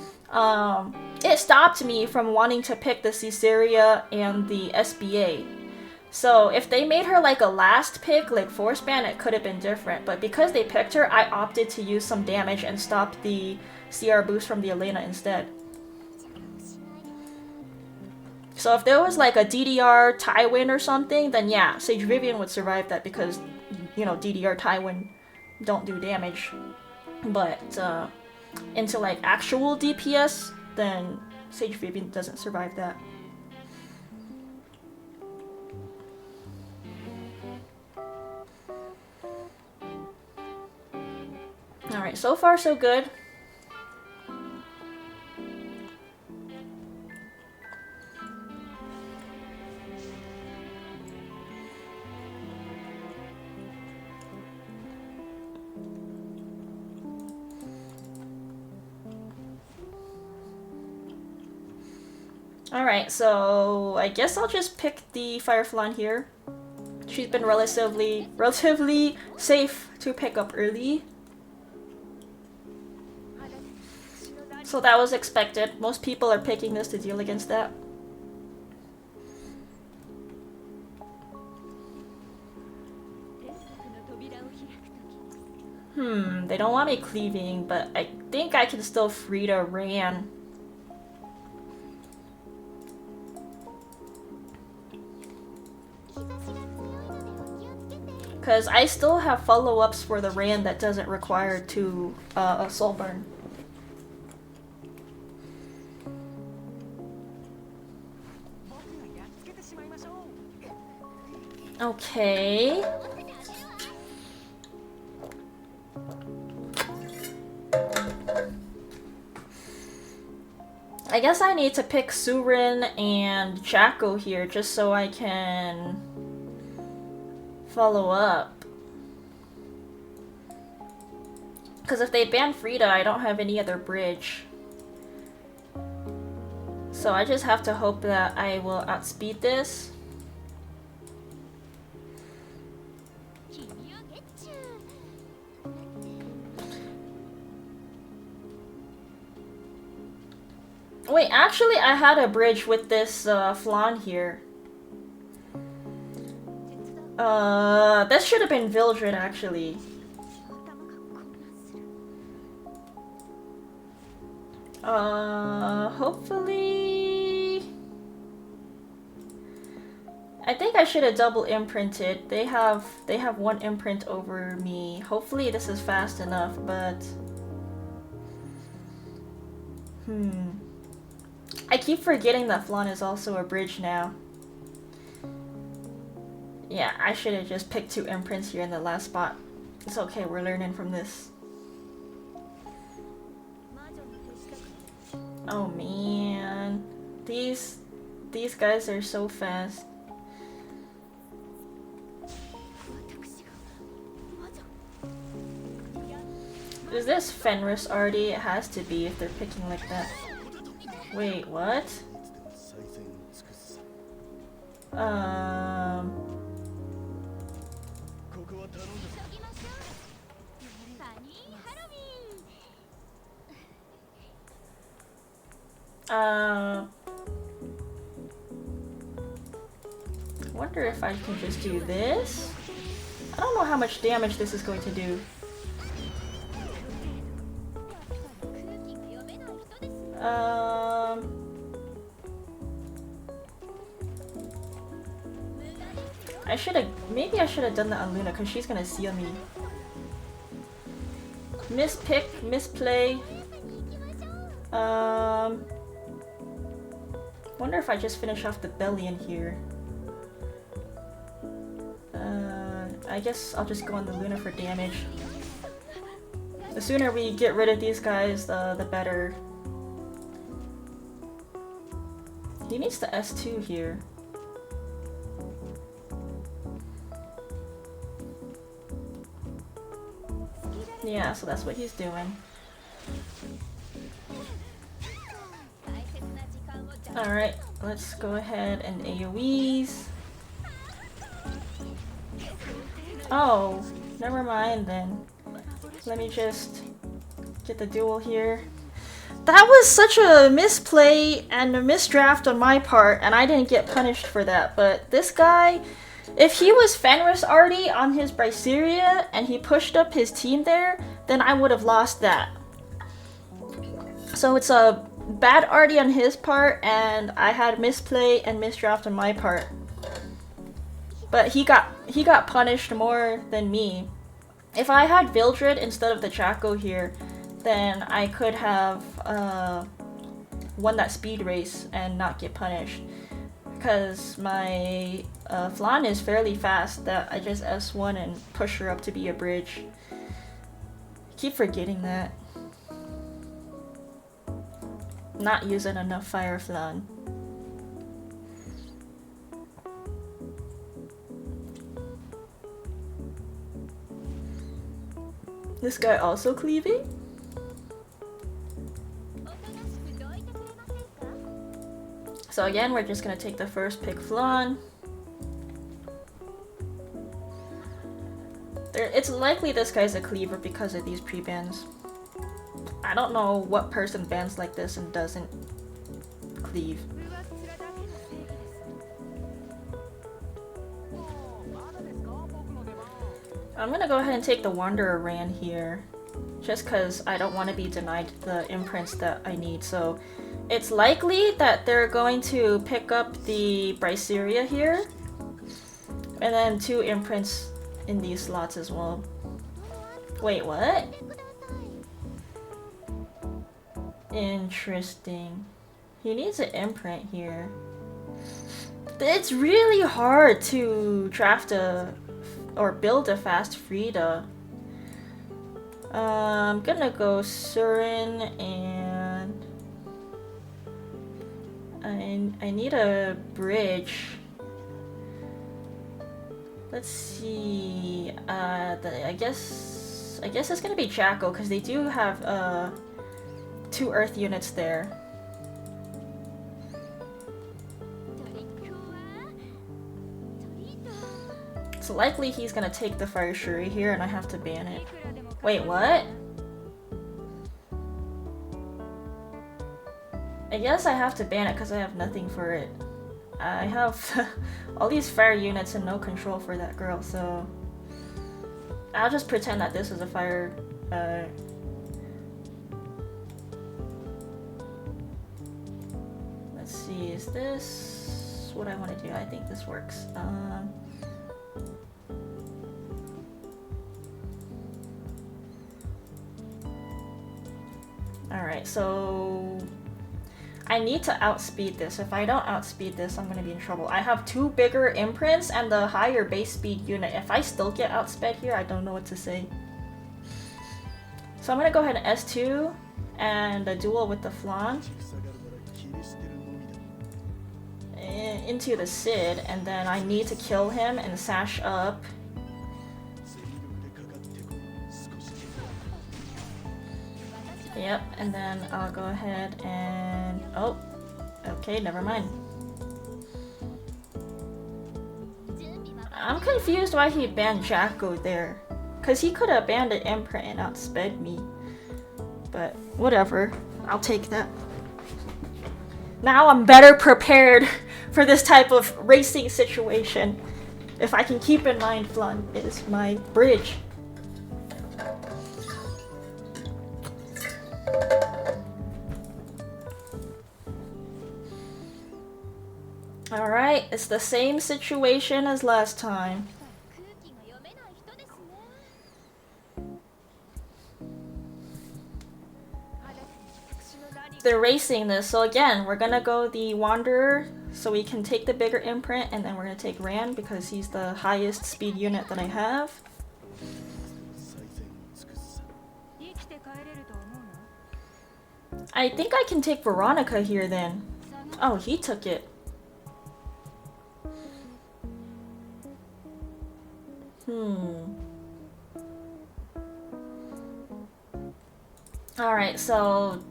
it stopped me from wanting to pick the Caesarea and the SBA. So if they made her like a last pick, like force ban, it could have been different. But because they picked her, I opted to use some damage and stop the CR boost from the Elena instead. So if there was like a DDR Tywin or something, then yeah, Sage Vivian would survive that because, you know, DDR Tywin don't do damage. But into like actual DPS, then Sage Vivian doesn't survive that. Alright, so far so good. Alright, so I guess I'll just pick the Firefly here. She's been relatively safe to pick up early. So that was expected. Most people are picking this to deal against that. They don't want me cleaving, but I think I can still Frida Ran. Because I still have follow-ups for the Ran that doesn't require a soul burn. Okay. I guess I need to pick Surin and Jacko here just so I can follow up. Because if they ban Frida, I don't have any other bridge. So I just have to hope that I will outspeed this. Wait, actually I had a bridge with this Flan here. This should have been Vildred actually. Hopefully... I think I should have double imprinted. They have one imprint over me. Hopefully this is fast enough, but... I keep forgetting that Flan is also a bridge now. Yeah, I should have just picked 2 imprints here in the last spot. It's okay, we're learning from this. Oh man, these guys are so fast. Is this Fenris already? It has to be if they're picking like that. Wait, what? Wonder if I can just do this? I don't know how much damage this is going to do. Maybe I should have done that on Luna because she's gonna seal me. Mispick, misplay. Wonder if I just finish off the belly in here. I guess I'll just go on the Luna for damage. The sooner we get rid of these guys, the better. He needs the S2 here. Yeah, so that's what he's doing. Alright, let's go ahead and AoEs. Oh, never mind then. Let me just get the duel here. That was such a misplay and a misdraft on my part, and I didn't get punished for that. But this guy, if he was Fenris already on his Bryceria and he pushed up his team there, then I would have lost that. So it's a bad arty on his part, and I had misplay and misdraft on my part. But he got punished more than me. If I had Vildred instead of the Jacko here, then I could have won that speed race and not get punished. Because my Flan is fairly fast that I just S1 and push her up to be a bridge. Keep forgetting that. Not using enough fire Flan. This guy also cleaving? So again, we're just gonna take the first pick Flan. It's likely this guy's a cleaver because of these pre-bans. I don't know what person bans like this and doesn't cleave. I'm gonna go ahead and take the Wanderer Ran here, just because I don't want to be denied the imprints that I need. So it's likely that they're going to pick up the Bryceria here, and then 2 imprints in these slots as well. Wait, what? Interesting. He needs an imprint here. It's really hard to draft or build a fast Frida. I'm gonna go Surin, and I need a bridge. Let's see. I guess it's gonna be Jacko because they do have 2 Earth units there. So likely he's gonna take the Fire Shuri here, and I have to ban it. Wait, what? I guess I have to ban it because I have nothing for it. I have all these fire units and no control for that girl, so I'll just pretend that this is a fire. Let's see, is this what I want to do? I think this works. Alright, so I need to outspeed this. If I don't outspeed this, I'm gonna be in trouble. I have 2 bigger imprints and the higher base speed unit. If I still get outsped here, I don't know what to say. So I'm gonna go ahead and S2 and a duel with the Flan into the Sid, and then I need to kill him and sash up. Yep, and then I'll go ahead and... oh, okay, never mind. I'm confused why he banned Jacko there. Because he could have banned an imprint and outsped me. But whatever, I'll take that. Now I'm better prepared for this type of racing situation. If I can keep in mind Flan is my bridge. Alright, it's the same situation as last time. They're racing this, so again, we're gonna go the Wanderer so we can take the bigger imprint, and then we're gonna take Rand because he's the highest speed unit that I have. I think I can take Veronica here then. Oh, he took it. Alright, so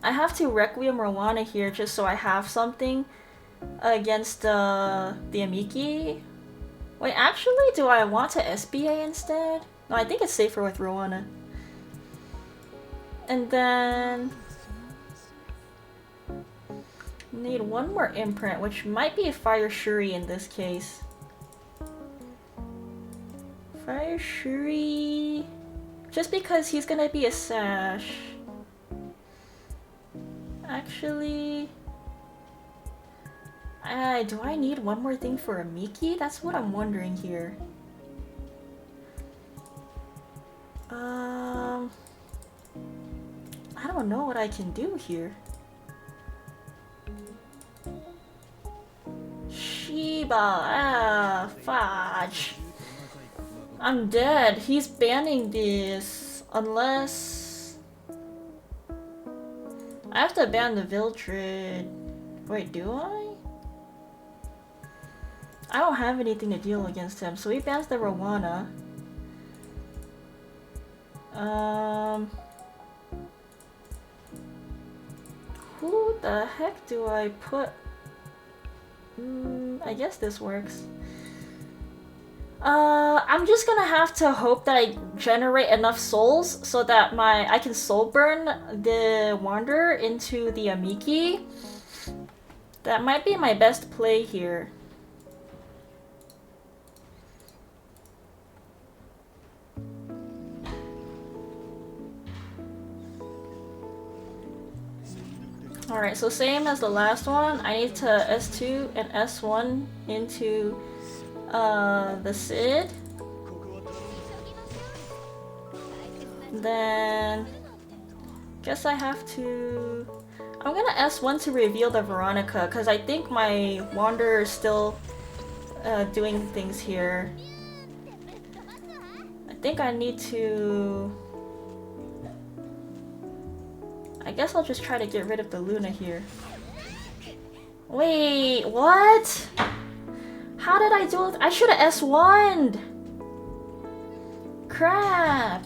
I have to Requiem Rowana here just so I have something against the Amiki. Wait, actually, do I want to SBA instead? No, I think it's safer with Rowana. And then... need one more imprint, which might be a Fire Shuri in this case. Fire Shuri... just because he's gonna be a sash. Actually... do I need one more thing for a Miki? That's what I'm wondering here. I don't know what I can do here. Shiba, fudge. I'm dead. He's banning this unless I have to ban the Viltrid. Wait, do I? I don't have anything to deal against him, so he bans the Rowana. Who the heck do I put? I guess this works. I'm just gonna have to hope that I generate enough souls so that I can soul burn the Wanderer into the Amiki. That might be my best play here. Alright, so same as the last one, I need to S2 and S1 into the Sid. Then guess I have to I'm gonna S1 to reveal the Veronica, because I think my Wanderer is still doing things here. I think I need to... I guess I'll just try to get rid of the Luna here. Wait, what? How did I do it? I should have S1'd! Crap!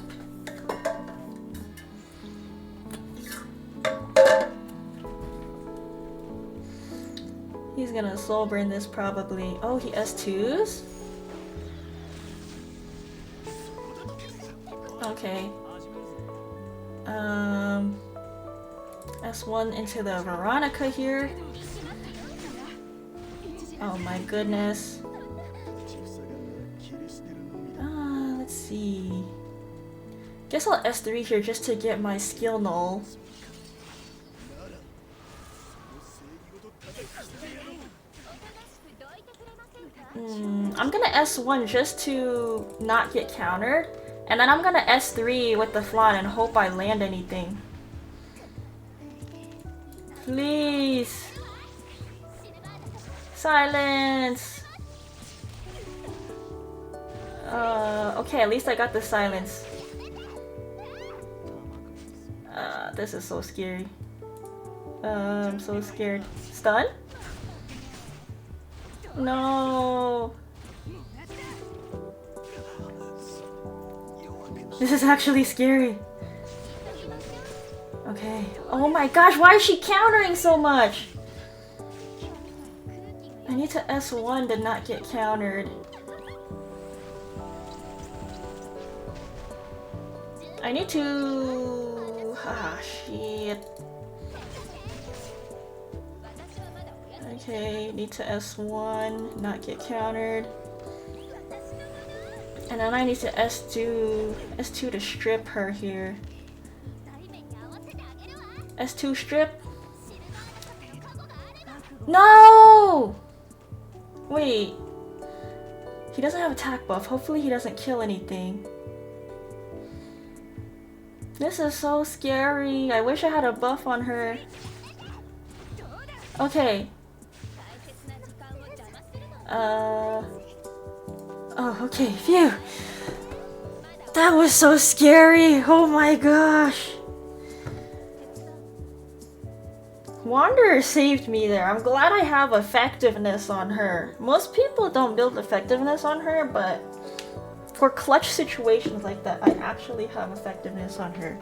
He's gonna soul burn this probably. Oh, he S2s? Okay. S1 into the Veronica here. Oh my goodness. Let's see. Guess I'll S3 here just to get my skill null. I'm gonna S1 just to not get countered. And then I'm gonna S3 with the Flan and hope I land anything. Please! Silence! Okay, at least I got the silence. This is so scary. I'm so scared. Stun? No! This is actually scary. Okay. Oh my gosh, why is she countering so much? I need to S1 to not get countered. I need to... Ah, shit. Okay, need to S1, not get countered. And then I need to S2 to strip her here. S2 strip. No! Wait. He doesn't have attack buff. Hopefully he doesn't kill anything. This is so scary. I wish I had a buff on her. Okay. Oh, okay. Phew. That was so scary. Oh my gosh. Wanderer saved me there. I'm glad I have effectiveness on her. Most people don't build effectiveness on her, but for clutch situations like that, I actually have effectiveness on her.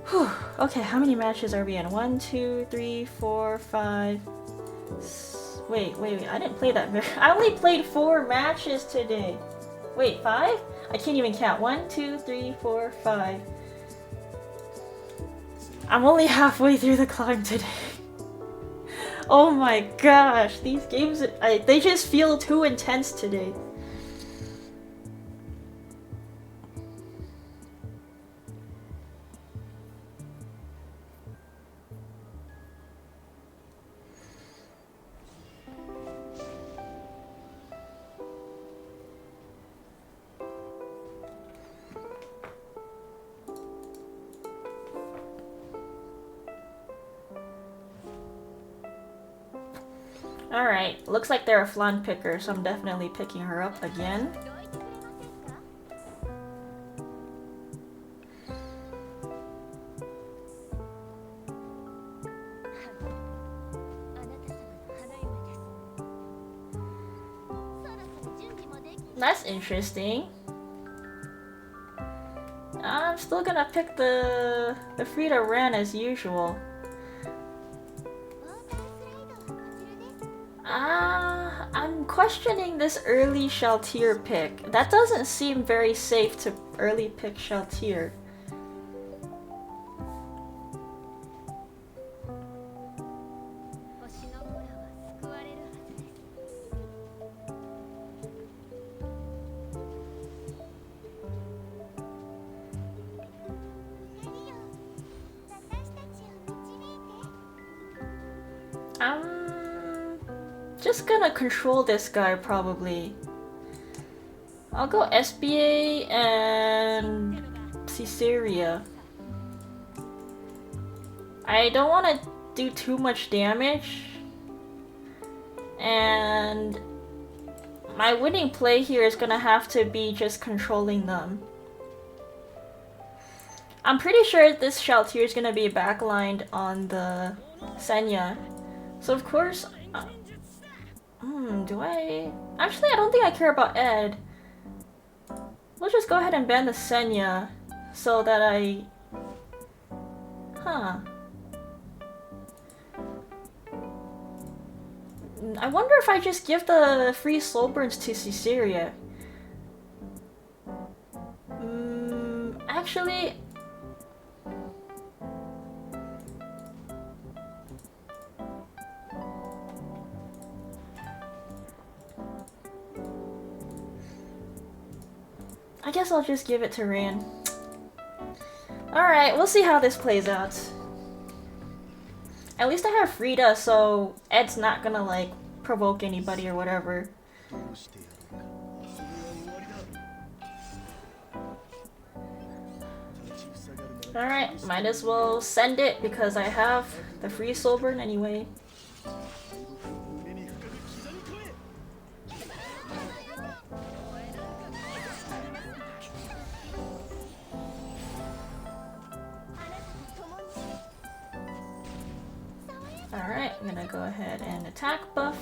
Whew. Okay, how many matches are we in? 1, 2, 3, 4, 5. Wait. I didn't play that very. I only played 4 matches today. Wait, 5? I can't even count. 1, 2, 3, 4, 5. I'm only halfway through the climb today. Oh my gosh, these games, they just feel too intense today. Alright, looks like they're a flan picker, so I'm definitely picking her up again. That's interesting. I'm still gonna pick the Frida Ran as usual. I'm questioning this early Shaltir pick. That doesn't seem very safe to early pick Shaltir. Just gonna control this guy probably. I'll go SBA and Caesarea. I don't want to do too much damage. And my winning play here is gonna have to be just controlling them. I'm pretty sure this Shaltier is gonna be backlined on the Senya. So of course... do I... Actually, I don't think I care about Ed. We'll just go ahead and ban the Senya so that I... I wonder if I just give the free soul burns to Caesarea. Actually... I guess I'll just give it to Ran. Alright, we'll see how this plays out. At least I have Frida, so Ed's not gonna, like, provoke anybody or whatever. Alright, might as well send it because I have the free soul burn anyway. Alright, I'm gonna go ahead and attack buff.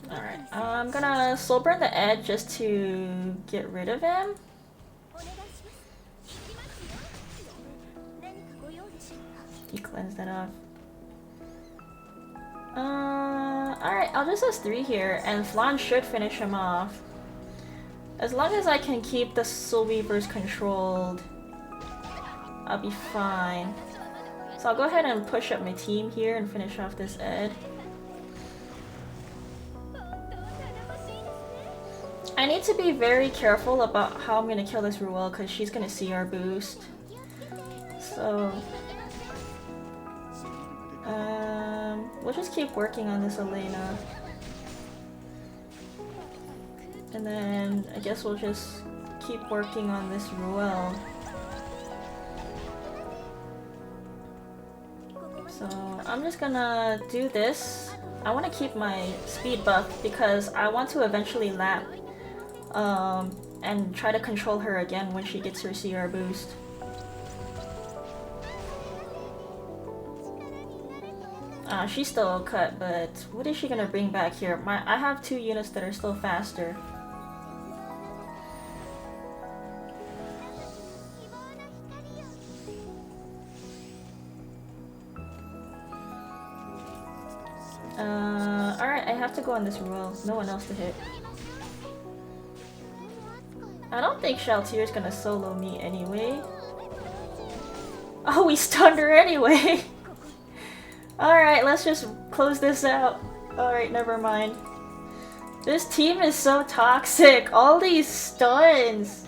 Alright, I'm gonna soul burn the Ed just to get rid of him. He cleansed that off. Alright, I'll just S3 here, and Flan should finish him off. As long as I can keep the Soul Weavers controlled, I'll be fine. So I'll go ahead and push up my team here and finish off this Ed. I need to be very careful about how I'm gonna kill this Ruel because she's gonna see our boost. So... we'll just keep working on this Elena. And then I guess we'll just keep working on this Ruel. So I'm just gonna do this. I want to keep my speed buff because I want to eventually lap and try to control her again when she gets her CR boost. She's still cut, but what is she gonna bring back here? I have 2 units that are still faster. Alright, I have to go on this Ruel. No one else to hit. I don't think Shaltier is gonna solo me anyway. Oh, we stunned her anyway! Alright, let's just close this out. Alright, never mind. This team is so toxic. All these stuns.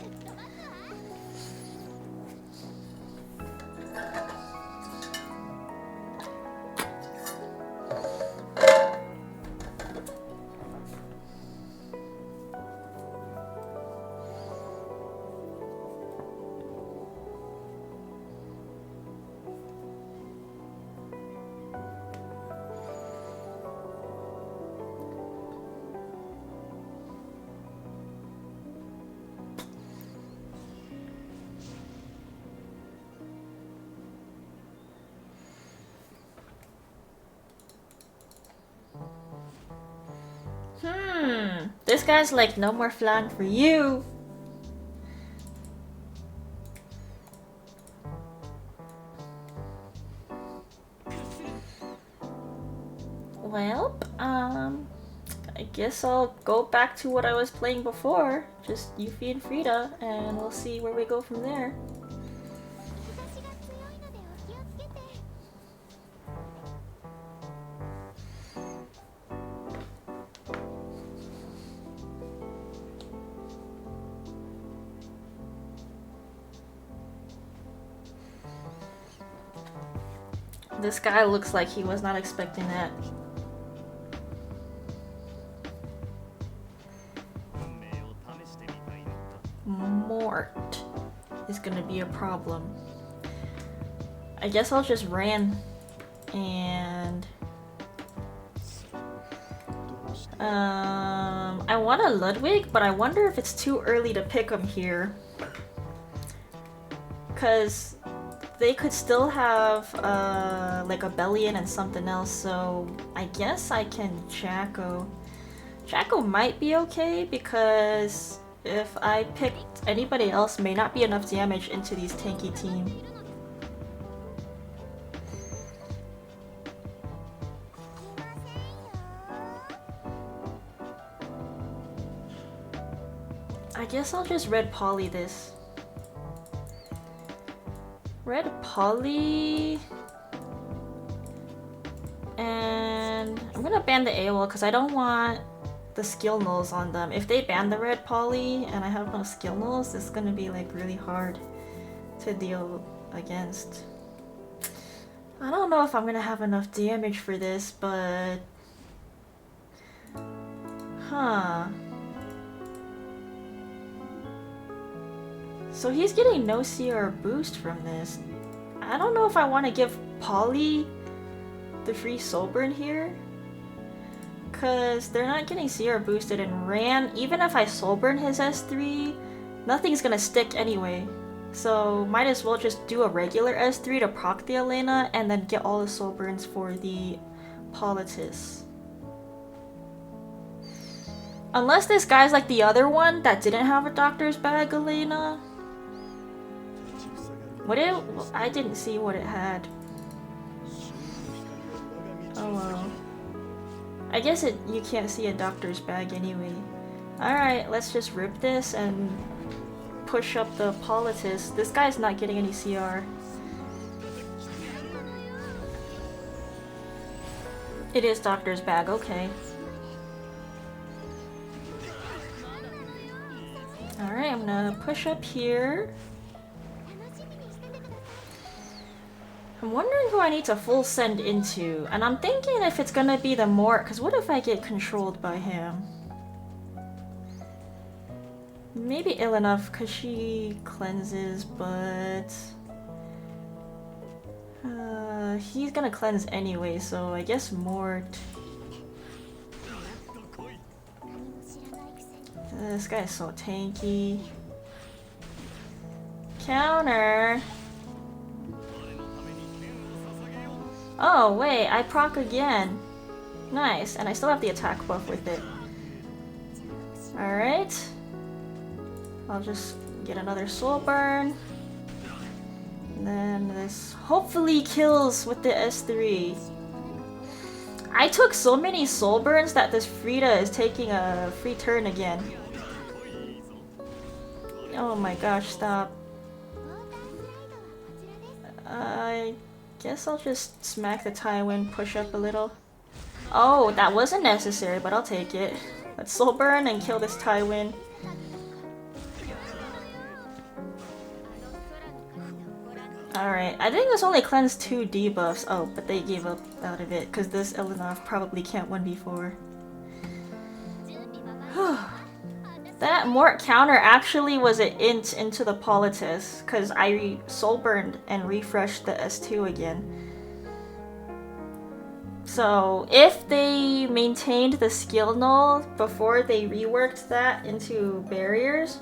This guy's like, no more flan for you. Well, I guess I'll go back to what I was playing before. Just Yuffie and Frida, and we'll see where we go from there. This guy looks like he was not expecting that. Mort is gonna be a problem. I guess I'll just ran and I want a Ludwig, but I wonder if it's too early to pick him here. Cause they could still have like a Bellion and something else, so I guess I can Jacko. Jacko might be okay because if I picked anybody else, may not be enough damage into these tanky team. I guess I'll just red poly this. Red poly. And I'm gonna ban the AOL because I don't want the skill nulls on them. If they ban the red poly and I have no skill nulls, it's gonna be like really hard to deal against. I don't know if I'm gonna have enough damage for this, but so he's getting no CR boost from this. I don't know if I want to give Polly the free soul burn here, because they're not getting CR boosted, and Ran, even if I soul burn his S3, nothing's gonna stick anyway. So might as well just do a regular S3 to proc the Elena and then get all the soul burns for the Politis. Unless this guy's like the other one that didn't have a doctor's bag Elena. I didn't see what it had. Oh well. I guess you can't see a doctor's bag anyway. Alright, let's just rip this and push up the Politis. This guy's not getting any CR. It is doctor's bag, okay. Alright, I'm gonna push up here. I'm wondering who I need to full send into, and I'm thinking if it's gonna be the Mort, because what if I get controlled by him? Maybe ill enough because she cleanses, but he's gonna cleanse anyway, so I guess Mort. This guy's so tanky. Counter. Oh wait, I proc again. Nice, and I still have the attack buff with it. Alright. I'll just get another soul burn. And then this hopefully kills with the S3. I took so many soul burns that this Frida is taking a free turn again. Oh my gosh, stop. I guess I'll just smack the Tywin, push up a little. Oh, that wasn't necessary, but I'll take it. Let's soul burn and kill this Tywin. Alright, I think this only cleansed 2 debuffs. Oh, but they gave up out of it, because this Elenov probably can't 1v4. That Mort counter actually was an int into the Politis, because I soul burned and refreshed the S2 again. So if they maintained the skill null before they reworked that into barriers,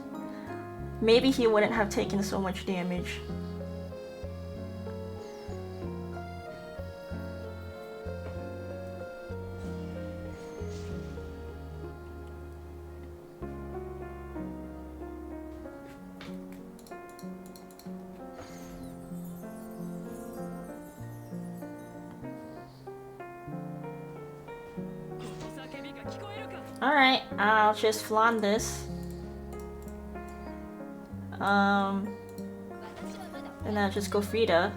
maybe he wouldn't have taken so much damage. Alright, I'll just flan this. And then I'll just go Frida.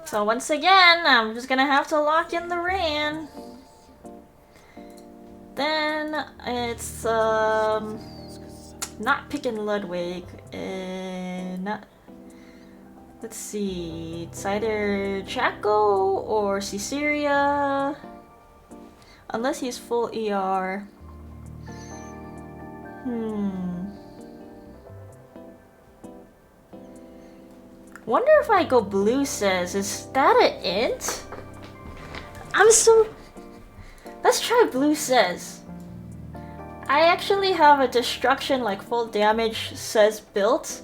So once again, I'm just gonna have to lock in the Ran. Then it's not picking Ludwig. Not. Let's see. It's either Jacko or Caesarea. Unless he's full ER. Wonder if I go blue says, is that an int? Let's try blue says. I actually have a destruction like full damage says built.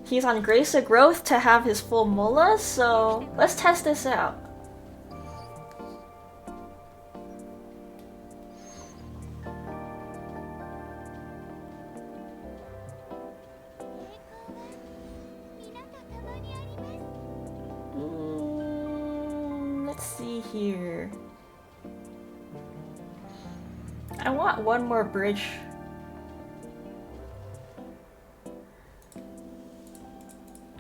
He's on Grace of Growth to have his full Mola, so let's test this out. Let's see here. I want one more bridge.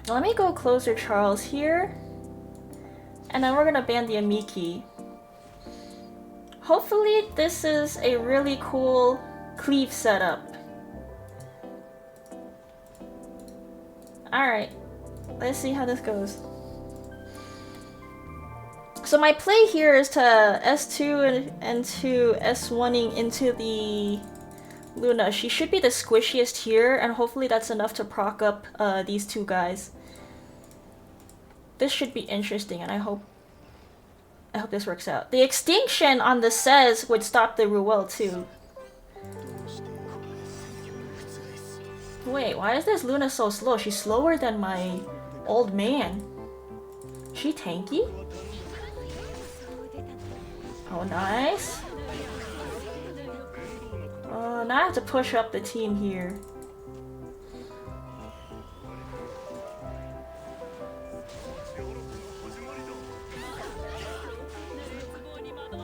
Let me go closer Charles here. And then we're gonna ban the Amiki. Hopefully this is a really cool cleave setup. Alright, let's see how this goes. So my play here is to S2 and to S1ing into the Luna. She should be the squishiest here, and hopefully that's enough to proc up these two guys. This should be interesting, and I hope this works out. The extinction on the says would stop the Ruel too. Wait, why is this Luna so slow? She's slower than my old man. She tanky? Oh, nice. Now I have to push up the team here.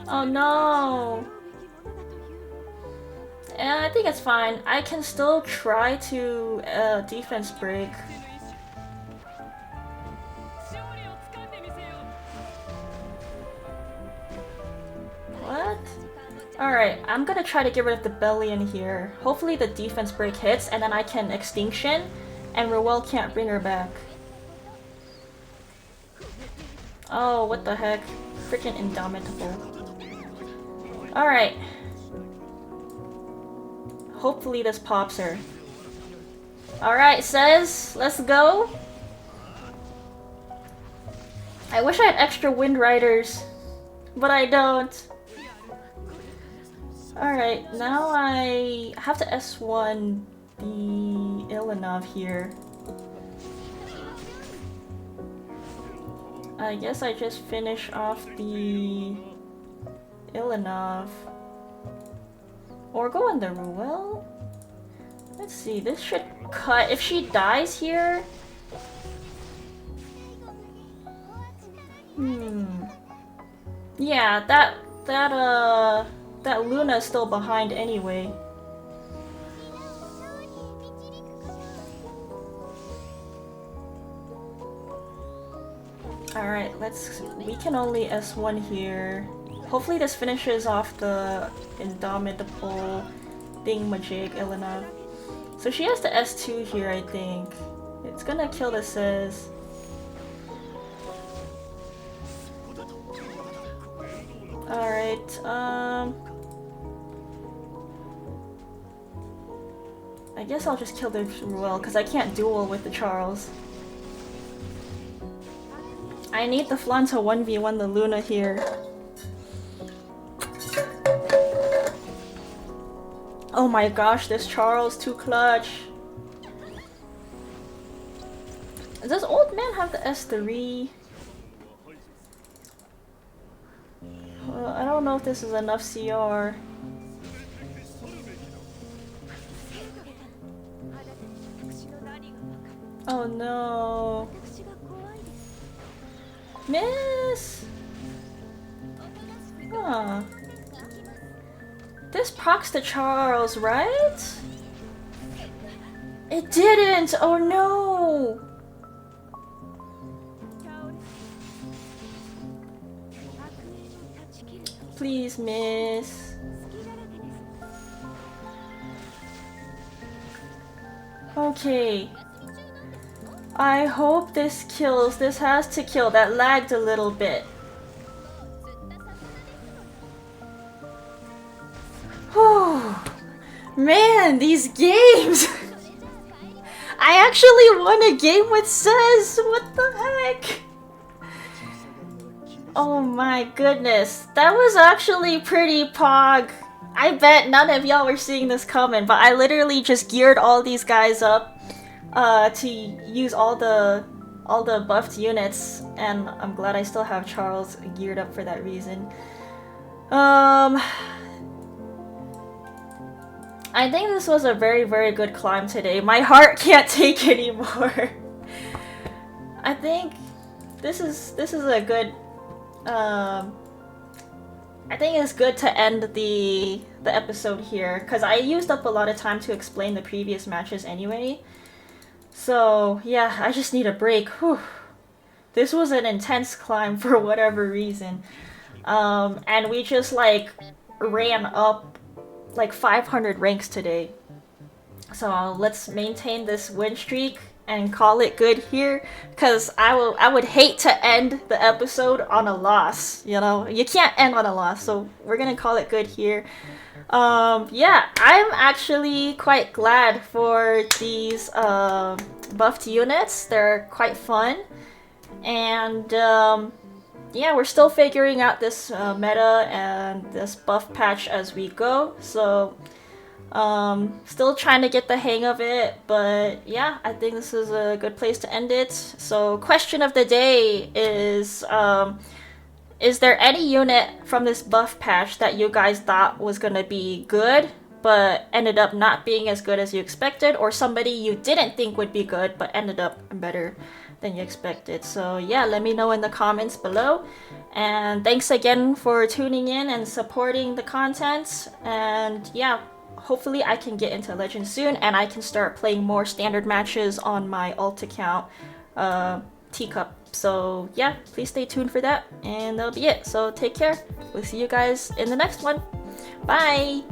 Oh no! And I think it's fine. I can still try to defense break. What? Alright, I'm gonna try to get rid of the belly in here. Hopefully the defense break hits and then I can extinction and Ruel can't bring her back. Oh, what the heck. Freaking indomitable. Alright. Hopefully this pops her. Alright, says, let's go. I wish I had extra Wind Riders, but I don't. Alright, now I have to S1 the Ilanov here. I guess I just finish off the Ilanov. Or go on the Ruel? Let's see, this should cut. If she dies here... Yeah, that Luna is still behind anyway. Alright, we can only S1 here. Hopefully this finishes off the indomitable thingamajig Ilanov. So she has the S2 here, I think. It's gonna kill the Says. Alright, I guess I'll just kill the Ruel, because I can't duel with the Charles. I need the Flan to 1v1 the Luna here. Oh my gosh, this Charles too clutch. Does old man have the S3? I don't know if this is enough CR. Oh no. Miss! Huh. This procs the Charles, right? It didn't! Oh no! Please, miss. Okay. I hope this kills. This has to kill. That lagged a little bit. Man, these games! I actually won a game with Says! What the heck? Oh my goodness. That was actually pretty pog. I bet none of y'all were seeing this coming, but I literally just geared all these guys up to use all the buffed units, and I'm glad I still have Charles geared up for that reason. I think this was a very, very good climb today. My heart can't take anymore. I think this is a good. I think it's good to end the episode here because I used up a lot of time to explain the previous matches anyway. So yeah, I just need a break. Whew. This was an intense climb for whatever reason, and we just like ran up like 500 ranks today. So let's maintain this win streak and call it good here, because I would hate to end the episode on a loss. You know, you can't end on a loss, so we're gonna call it good here. Yeah, I'm actually quite glad for these buffed units. They're quite fun, and yeah, we're still figuring out this meta and this buff patch as we go, so still trying to get the hang of it, but yeah, I think this is a good place to end it. So question of the day is there any unit from this buff patch that you guys thought was gonna be good but ended up not being as good as you expected, or somebody you didn't think would be good but ended up better than you expected? So yeah, let me know in the comments below, and thanks again for tuning in and supporting the content. And yeah, hopefully I can get into Legends soon and I can start playing more standard matches on my alt account, Teacup. So yeah, please stay tuned for that, and that'll be it. So take care. We'll see you guys in the next one. Bye!